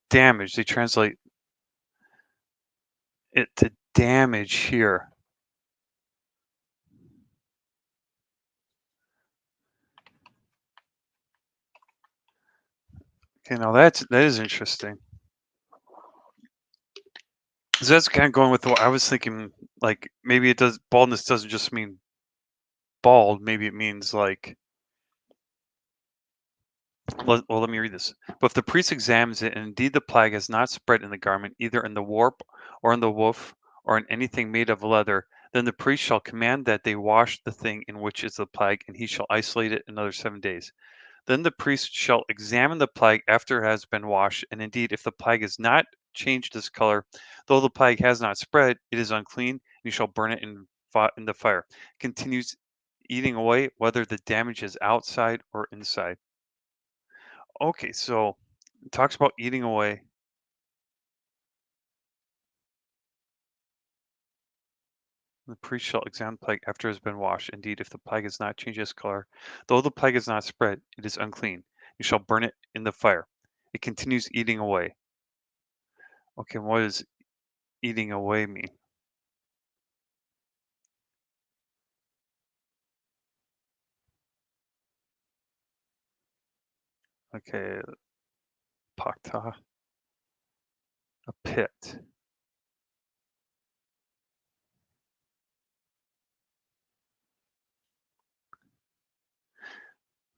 damage. They translate it to damage here. Okay, now that is interesting. So that's kind of going with what I was thinking. Like maybe it does. Baldness doesn't just mean bald. Maybe it means like. Well, let me read this. But if the priest examines it, and indeed the plague has not spread in the garment, either in the warp or in the woof or in anything made of leather, then the priest shall command that they wash the thing in which is the plague, and he shall isolate it another 7 days. Then the priest shall examine the plague after it has been washed, and indeed, if the plague has not changed its color, though the plague has not spread, it is unclean, and you shall burn it in the fire. Continues eating away, whether the damage is outside or inside. Okay, so it talks about eating away. The priest shall examine the plague after it has been washed. Indeed, if the plague has not changed its color, though the plague has not spread, it is unclean. You shall burn it in the fire. It continues eating away. Okay, what does eating away mean? Okay, pakta, a pit.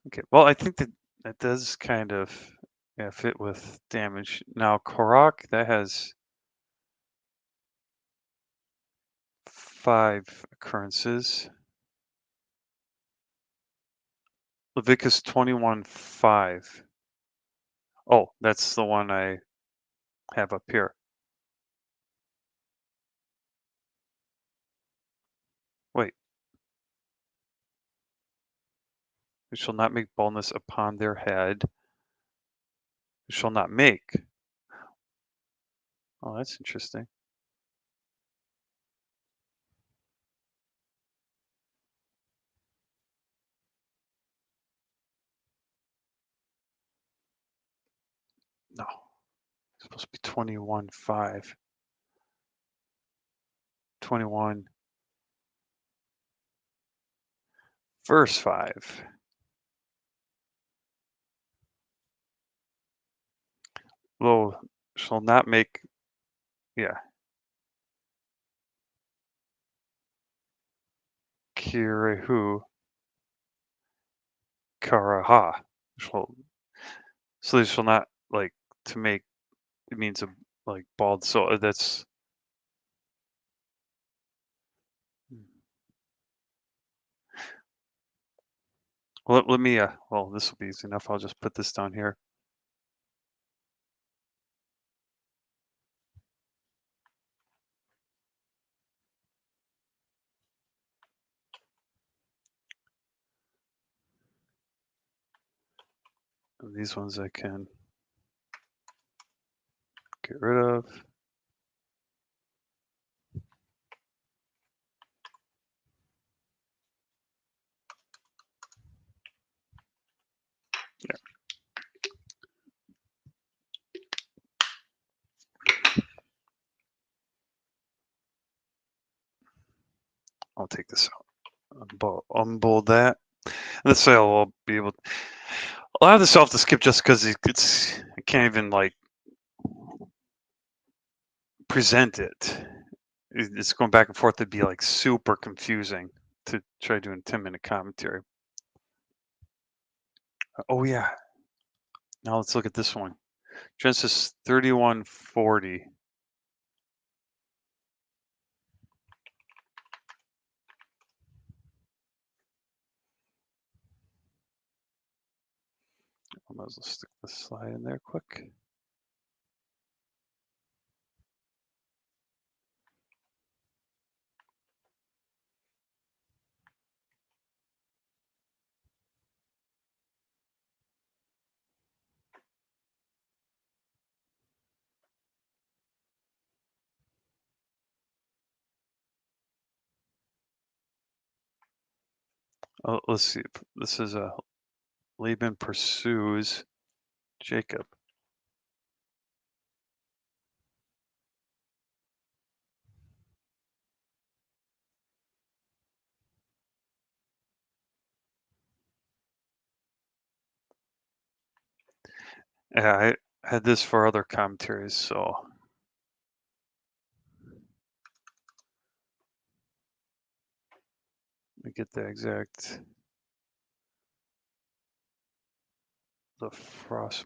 Okay, well, I think that that does kind of, yeah, fit with damage. Now, Korok, that has 5 occurrences. Leviticus 21:5. Oh, that's the one I have up here. Wait. You shall not make baldness upon their head. You shall not make. Oh, that's interesting. No, it's supposed to be 21:5. 21 verse 5. Lo, shall not make, yeah, kirehu karaha. Shall, so they shall not, like, to make, it means a, like, bald, so that's, well, let me, well, this will be easy enough. I'll just put this down here. And these ones I can get rid of. Yeah. I'll take this out. Unbold that. This way I'll be able. I'll have this off to skip just because it's. I can't even like present it. It's going back and forth. It'd be like super confusing to try doing a 10-minute commentary. Oh yeah. Now let's look at this one. Genesis 31:40. I might as well stick the slide in there quick. Oh, let's see. This is a Laban pursues Jacob. Yeah, I had this for other commentaries, so let me get the exact the frost.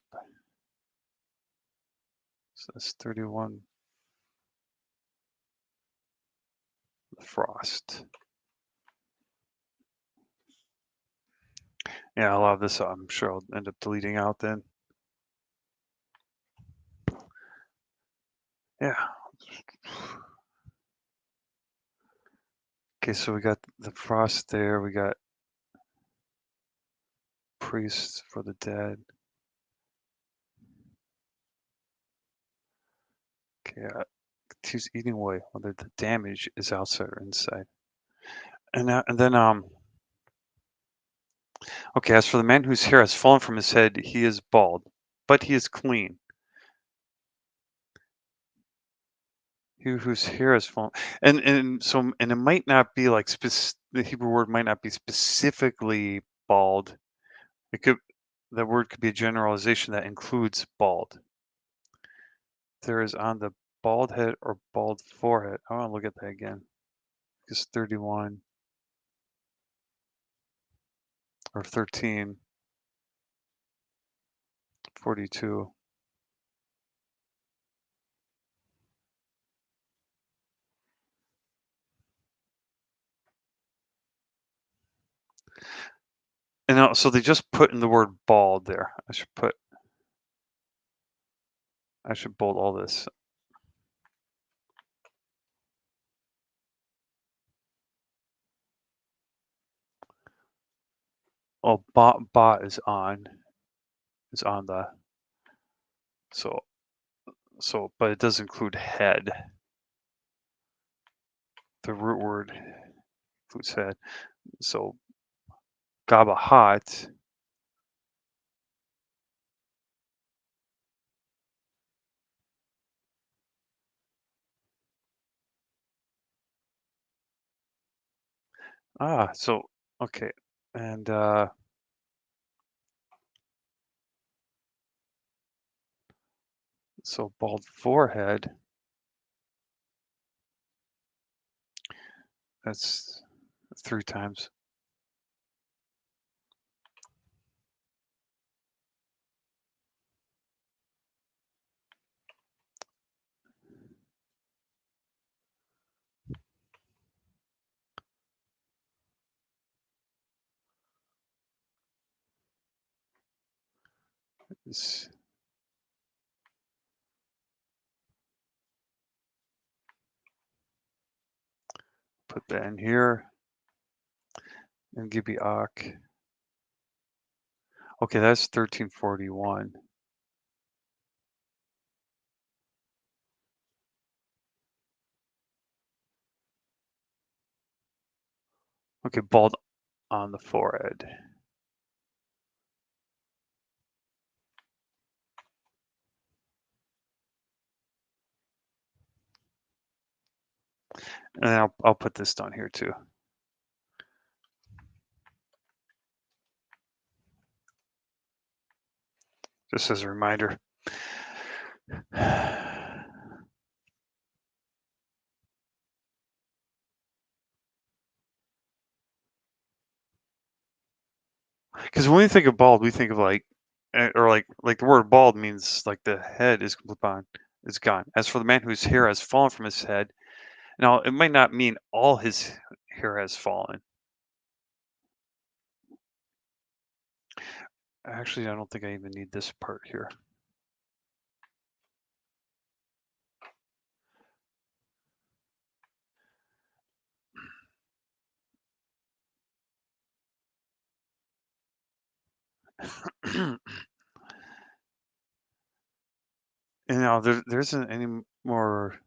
So that's 31. The frost. Yeah, I'll have this. I'm sure I'll end up deleting out then. Yeah. Okay, so we got the frost there. We got priests for the dead. Okay, he's eating away, whether the damage is outside or inside. And then okay, as for the man whose hair has fallen from his head, he is bald, but he is clean. He whose hair has fallen, and it might not be like the Hebrew word might not be specifically bald. It could, the word could be a generalization that includes bald. There is on the bald head or bald forehead. I want to look at that again. It's 31 or 13, 42. And now, so they just put in the word bald there. I should bold all this. Oh, bot is on the, so but it does include head. The root word includes head. So gabahat. So okay, and so bald forehead. That's 3 times. Let's put that in here and Gibeak. Okay, that's 1341. Okay, bald on the forehead. And I'll put this down here too. Just as a reminder. Because when we think of bald, we think of or like the word bald means like the head is gone. As for the man whose hair has fallen from his head, now it might not mean all his hair has fallen. Actually, I don't think I even need this part here. And now there isn't any more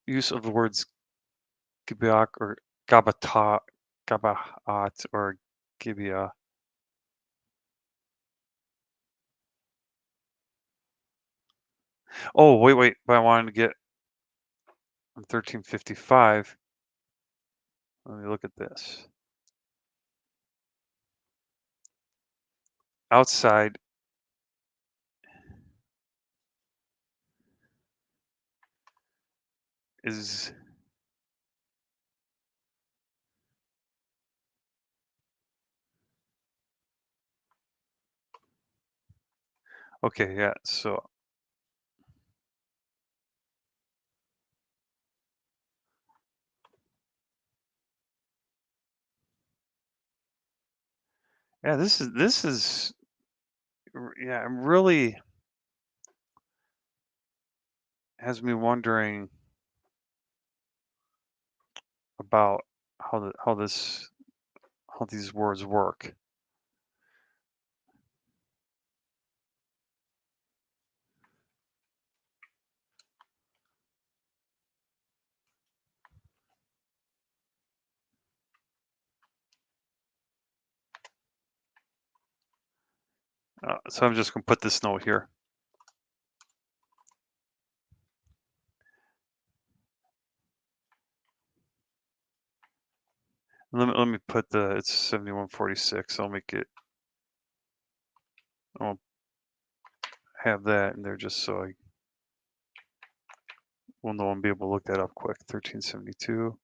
use of the words gibeak or gabatat, gabaat or gibea. Oh, wait, but I wanted to get on 1355. Let me look at this. Outside is okay, yeah. So yeah, this is yeah, I'm really has me wondering about how these words work. So I'm just gonna put this note here. Let me put it's 7146. I'll make it. I'll have that in there just so I will know and be able to look that up quick. 1372.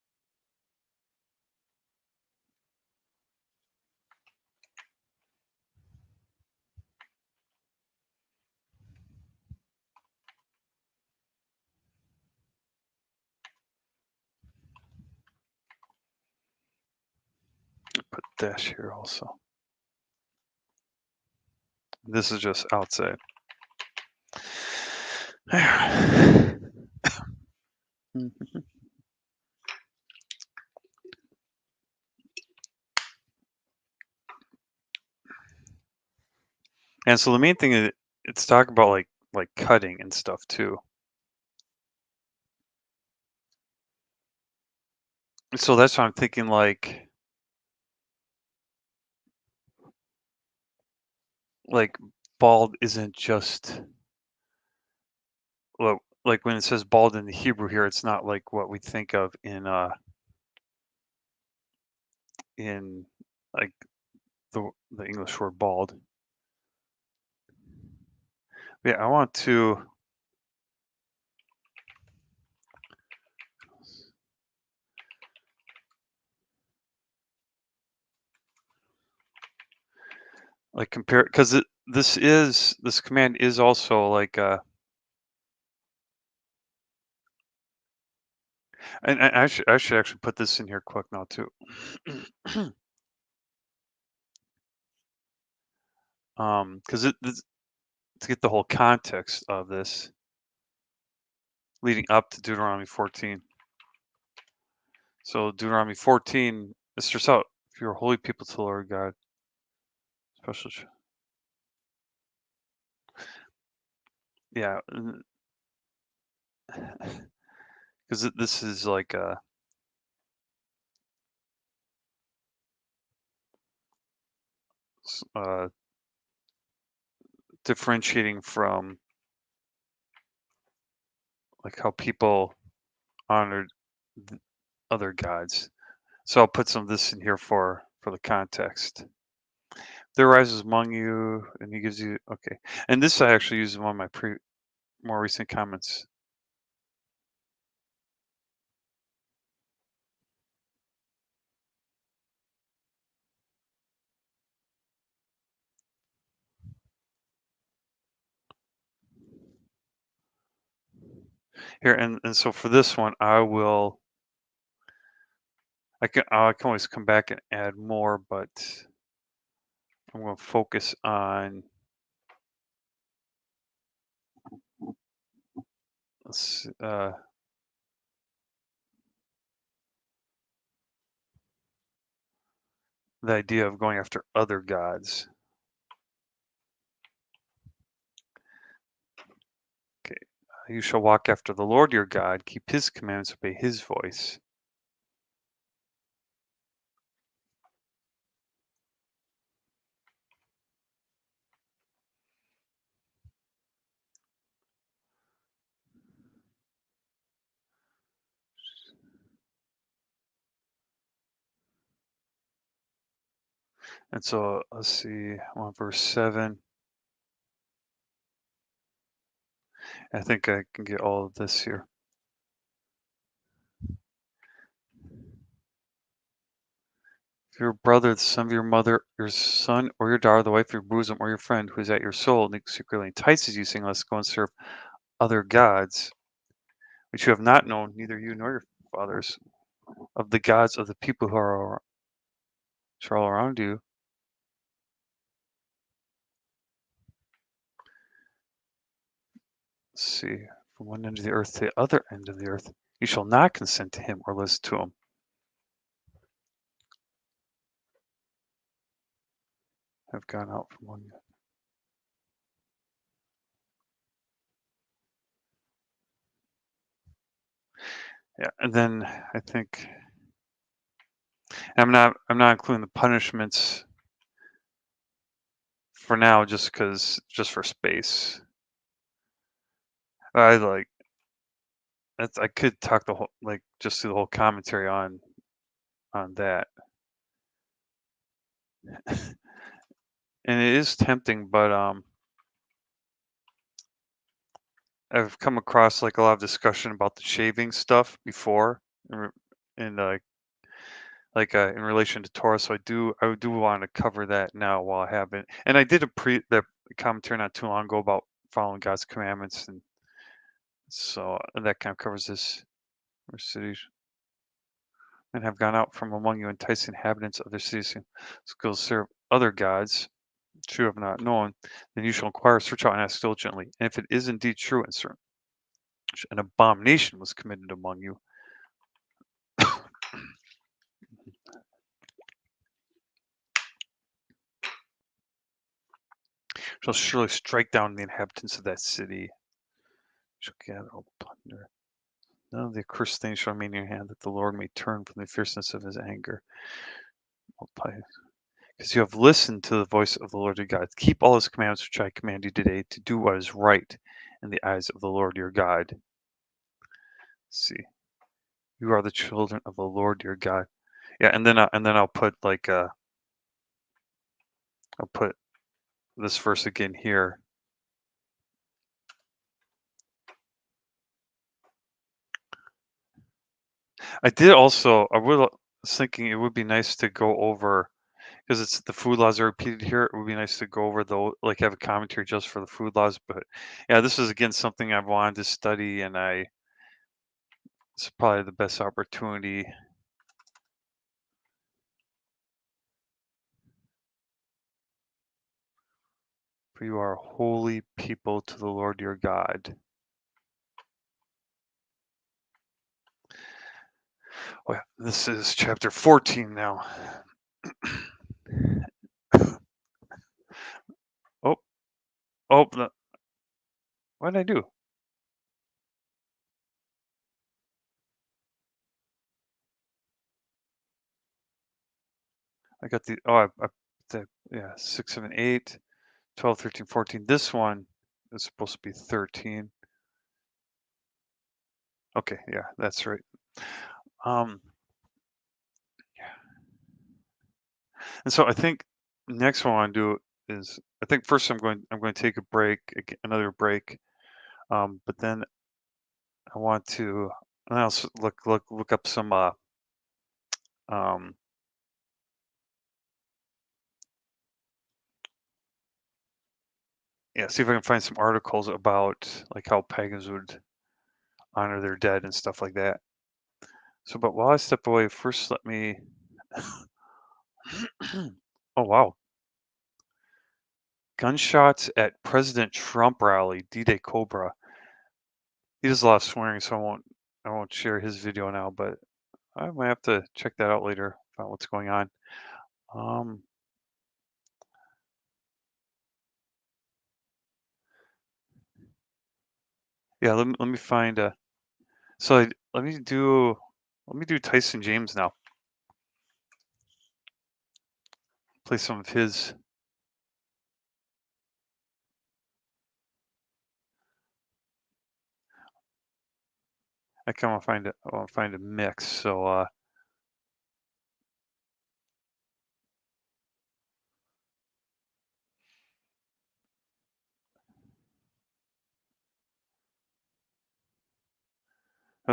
dash here also. This is just outside. And so the main thing is it's talking about like cutting and stuff too. So that's why I'm thinking like bald isn't just well, like when it says bald in the Hebrew here, it's not like what we think of in like the English word bald. Yeah, I want to like compare because this command is also like and I should actually put this in here quick now too. Because to get the whole context of this leading up to Deuteronomy 14. So Deuteronomy 14, it starts out, if you're a holy people to the Lord God, special, yeah, because this is like uh, differentiating from like how people honored other gods. So I'll put some of this in here for the context. There rises among you, and he gives you okay. And this I actually use in one of my more recent comments. Here and so for this one, I can always come back and add more, but I'm going to focus on the idea of going after other gods. Okay, you shall walk after the Lord your God, keep His commandments, obey His voice. And so let's see, I'm on verse 7. I think I can get all of this here. If your brother, the son of your mother, your son or your daughter, the wife of your bosom, or your friend who is at your soul, and secretly entices you, saying, let's go and serve other gods, which you have not known, neither you nor your fathers, of the gods of the people who are all around you. Let's see, from one end of the earth to the other end of the earth, you shall not consent to him or listen to him. Have gone out from one. Yeah, and then I think I'm not including the punishments for now, just for space. I like that's I could talk the whole just do the whole commentary on that, and it is tempting, but I've come across like a lot of discussion about the shaving stuff before, and in relation to Torah. So I do want to cover that now while I have it. And I did the commentary not too long ago about following God's commandments, and so that kind of covers this cities. and have gone out from among you, enticing inhabitants of their cities to go serve other gods, which you have not known, then you shall inquire, search out, and ask diligently. And if it is indeed true and certain, an abomination was committed among you, shall surely strike down the inhabitants of that city, shall gather all the plunder. None of the accursed things shall remain in your hand, that the Lord may turn from the fierceness of his anger. Because you have listened to the voice of the Lord your God. Keep all his commandments which I command you today, to do what is right in the eyes of the Lord your God. Let's see, you are the children of the Lord your God. Yeah, and then I'll put like I'll put this verse again here. I did also. I was thinking it would be nice to go over, because it's the food laws are repeated here. It would be nice to go over like have a commentary just for the food laws. But yeah, this is again something I've wanted to study, and it's probably the best opportunity. For you are a holy people to the Lord your God. Oh yeah, this is chapter 14 now. Oh, what did I do? I got yeah, 6, 7, 8, 12, 13, 14. This one is supposed to be 13. Okay, yeah, that's right. And so I think next one I want to do is, I think first I'm going to take a break, another break. But then I want to, and I'll look up some yeah, see if I can find some articles about like how pagans would honor their dead and stuff like that. So, but while I step away, first let me. Oh wow! Gunshots at President Trump rally, D-Day Cobra. He does a lot of swearing, so I won't share his video now, but I might have to check that out later, find what's going on. Yeah, let me find so let me do Tyson James now. Play some of his. I kind of find I want to find a mix. So oh,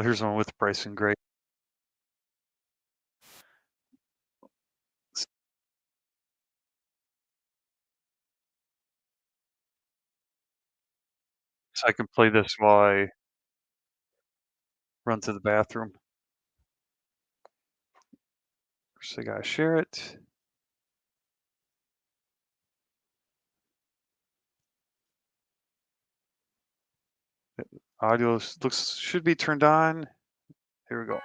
here's one with Bryson Gray. So I can play this while I run to the bathroom. First I gotta share it. Audio should be turned on. Here we go.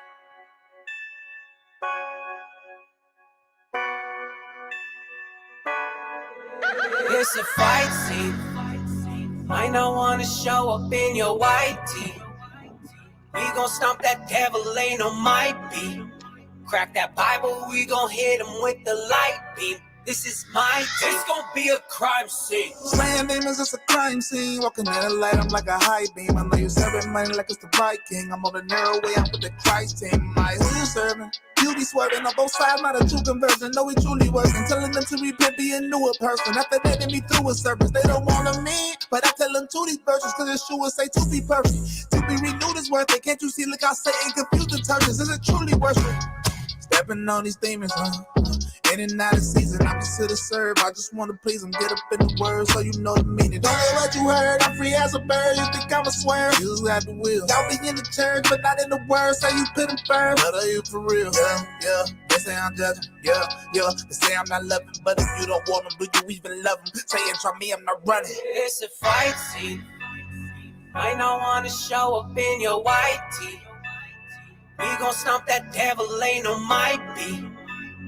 It's a fight scene. Might not wanna show up in your white tee. We gon' stomp that devil, ain't no might be. Crack that Bible, we gon' hit him with the light beam. This is my team. It's gon' be a crime scene. Slaying demons, it's a crime scene. Walking in the light, I'm like a high beam. I know you serving money like it's the right king. I'm on the narrow way out with the Christ team. My who you serving? You be swerving on both sides, not a true conversion. No, it truly wasn't. Telling them to repent, be a newer person. After that, they be through a service. They don't want to meet, but I tell them to these versions, cause it's sure say to be perfect. To be renewed is worth it. Can't you see, look how Satan confused the churches. Is it truly worship? Stepping on these demons, In and out of season, I'm just here to serve. I just want to please him, get up in the word so you know the meaning. Don't know what you heard, I'm free as a bird. You think I'm a swear? Jesus got the will. Y'all be in the church, but not in the word. Say you put him first. But are you for real? Yeah. They say I'm judging. Yeah. They say I'm not loving, but if you don't want him, do you even love him? Say it, try me, I'm not running. It's a fight scene. I don't wanna show up in your white tee. We gon' stomp that devil, ain't no might be.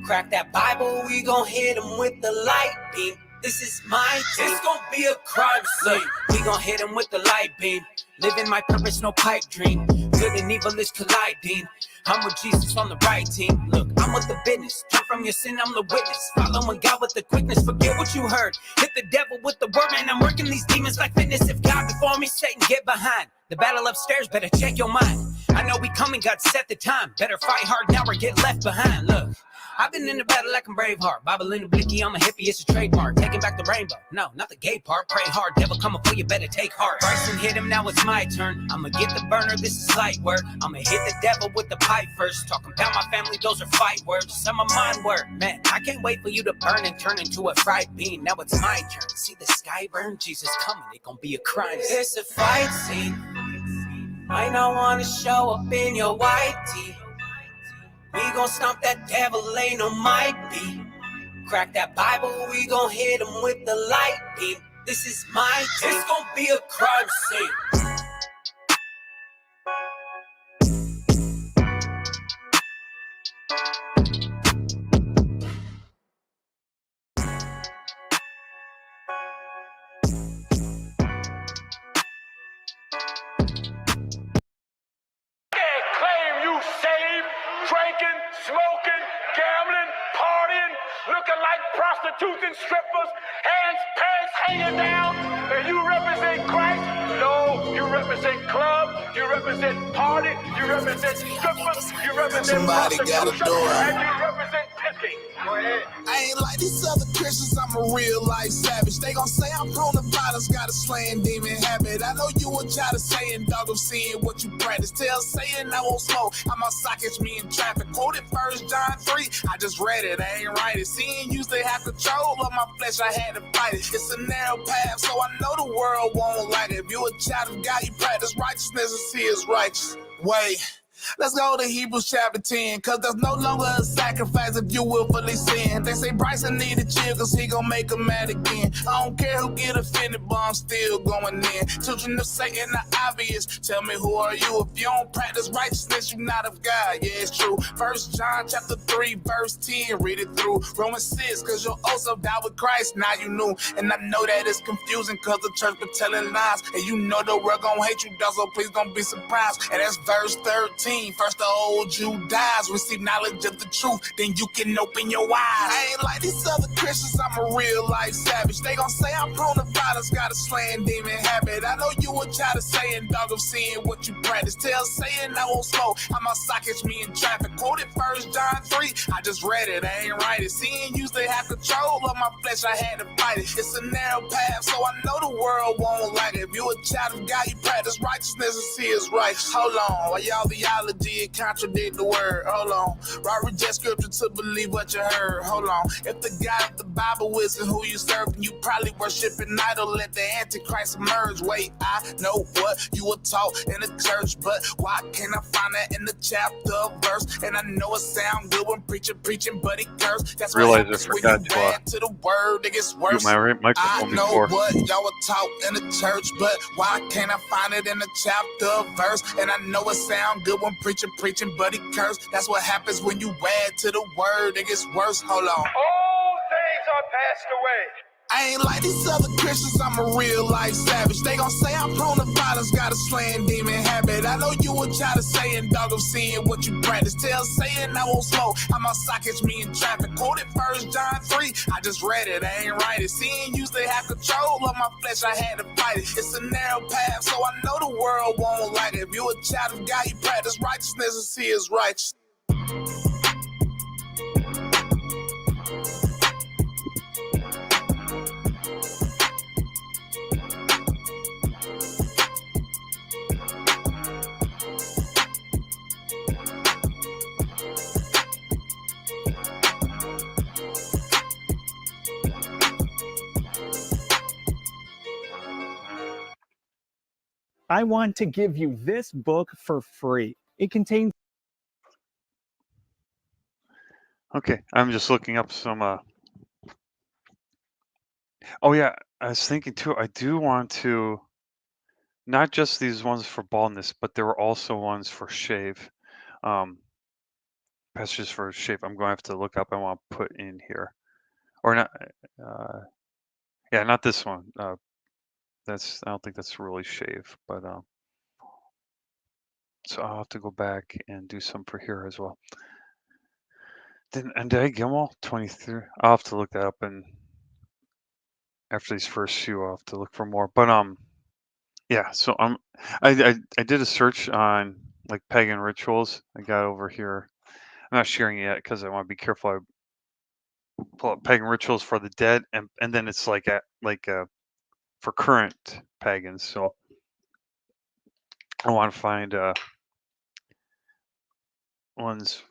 Crack that Bible, we gon' hit him with the light beam. This is my team. It's gon' be a crime scene. Look, we gon' hit him with the light beam. Living my purpose, no pipe dream. Good and evil is colliding. I'm with Jesus on the right team. Look, I'm with the business. Turn from your sin, I'm the witness. Following God with the quickness. Forget what you heard. Hit the devil with the word, man. I'm working these demons like fitness. If God before me, Satan, get behind. The battle upstairs, better check your mind. I know we coming, God set the time. Better fight hard now or get left behind. Look, I've been in the battle like I'm Braveheart. Bible in the blicky, I'm a hippie, it's a trademark. Taking back the rainbow, no, not the gay part. Pray hard, devil coming for you, better take heart. Bryson hit him, now it's my turn. I'ma get the burner, this is light work. I'ma hit the devil with the pipe first. Talking about my family, those are fight words. Some of mine were, man, I can't wait for you to burn and turn into a fried bean. Now it's my turn. See the sky burn, Jesus coming, it gon' be a crime. It's a fight scene. I don't wanna show up in your white tee. We gon' stomp that devil, ain't no might be. Crack that Bible, we gon' hit him with the light beam. This is my team. It's gon' be a crime scene. Claim you saved, drinking, smoking, gambling, partying, looking like prostitutes and strippers, pants hanging down, and you represent Christ? No, you represent club, you represent party, you represent strippers, you represent Somebody got a prostitution, door. and you represent pissing. Go ahead. I ain't like these other Christians, I'm a real life savage. They gon' say I'm prone to violence, got a slaying demon habit. I know you would try to say and dog, I'm seeing what you practice. Tell saying I won't smoke, I'm outside, catch me in traffic. Quoted 1 John 3, I just read it, I ain't write it. Seeing usually have control of my flesh, I had to fight it. It's a narrow path, so I know the world won't like it. If you a child of God, you practice righteousness as he is righteous. Wait. Let's go to Hebrews chapter 10, cause there's no longer a sacrifice if you willfully sin. They say Bryson need to chill cause he gon' make him mad again. I don't care who get offended, but I'm still going in. Children of Satan are obvious. Tell me, who are you? If you don't practice righteousness, you not of God. Yeah, it's true. 1 John chapter 3, verse 10, read it through. Romans 6, cause you're also died with Christ, now you knew. And I know that it's confusing cause the church been telling lies. And you know the world gon' hate you, dog, so please don't be surprised. And that's verse 13. First the old Jew dies, receive knowledge of the truth, then you can open your eyes. I ain't like these other Christians, I'm a real life savage. They gon' say I'm prone to violence, got a slaying demon habit. I know you would try to say and dog, I'm seeing what you practice. Tell saying I won't smoke, I'm outside, catch me in traffic. Quoted 1 John 3, I just read it, I ain't write it. Seeing usually have control of my flesh, I had to fight it. It's a narrow path, so I know the world won't like it. If you a child of God, you practice righteousness as he is righteous. Hold on, while y'all theology contradict the word. Hold on. Right, reject scripture to believe what you heard. Hold on. If the God of the Bible isn't who you serve, then you probably worship an idol. Let the Antichrist emerge. Wait, I know what you were taught in the church, but why can't I find that in the chapter verse? And I know it sound good when preaching, but it curse. That's what happens when you add to the word. It gets worse. My I microphone know before. what y'all were taught in the church, but why can't I find it in the chapter verse? And I know it sound good when preaching, but it curse. That's what happens when you add to the word. It gets worse. Hold on. All things are passed away. I ain't like these other Christians, I'm a real life savage. They gon' say I'm prone to violence, got a slaying demon habit. I know you would try to say and dog, I'm seeing what you practice. Tell saying I won't smoke, I'm outside, catch me in traffic. Quoted 1 John 3, I just read it, I ain't write it. Seeing usually have control of my flesh, I had to fight it. It's a narrow path, so I know the world won't like it. If you a child of God, you practice righteousness as he is righteous. I want to give you this book for free. It contains. Okay, I'm just looking up some. Oh yeah, I was thinking too. I do want to not just these ones for baldness, but there were also ones for shave. Um, Patches for shave. I'm going to have to look up. I want to put in here or not. Uh, yeah, not this one. That's I don't think that's really shave, but so I'll have to go back and do some for here as well. Did I get them all? 23. I'll have to look that up, and after these first few, I'll have to look for more. But yeah. So I did a search on like pagan rituals. I got over here. I'm not sharing it yet because I want to be careful. I pull up pagan rituals for the dead, and then it's like for current pagans. So I want to find ones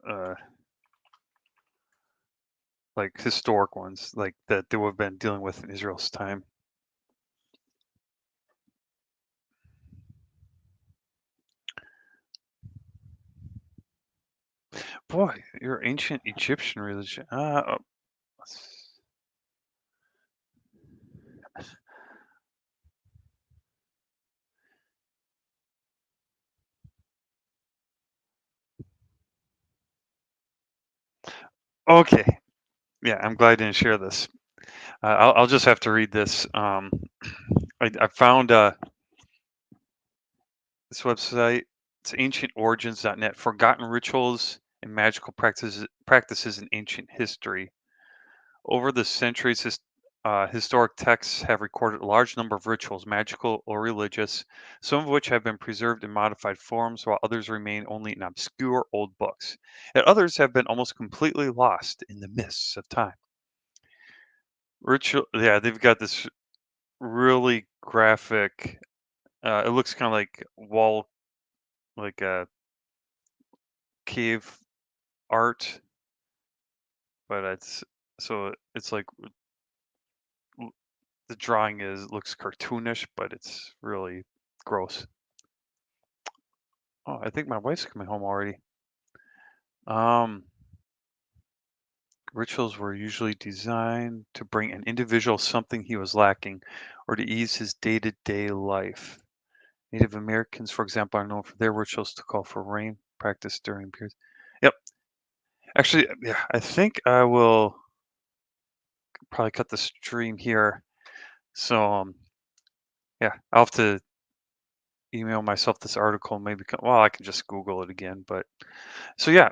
uh like historic ones like that they would have been dealing with in Israel's time. Boy, your ancient Egyptian religion. Okay. Yeah, I'm glad I didn't share this. I'll just have to read this. I found this website. It's ancientorigins.net. Forgotten rituals and magical practices in ancient history. Over the centuries, historic texts have recorded a large number of rituals, magical or religious, some of which have been preserved in modified forms, while others remain only in obscure old books. And others have been almost completely lost in the mists of time. Ritual, yeah, they've got this really graphic. It looks kind of like wall, like a cave art, but it's like the drawing looks cartoonish, but it's really gross. Oh, I think my wife's coming home already. Um, Rituals were usually designed to bring an individual something he was lacking or to ease his day-to-day life. Native Americans, for example, are known for their rituals to call for rain, practiced during periods. Yep. Actually, yeah, I think I will probably cut the stream here. So, yeah, I'll have to email myself this article. Maybe, well, I can just Google it again. But so, yeah,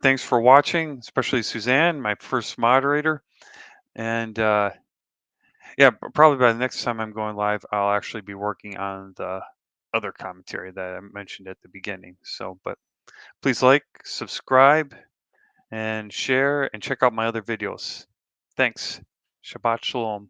thanks for watching, especially Suzanne, my first moderator. And yeah, probably by the next time I'm going live, I'll actually be working on the other commentary that I mentioned at the beginning. So, but please like, subscribe, and share, and check out my other videos. Thanks. Shabbat Shalom.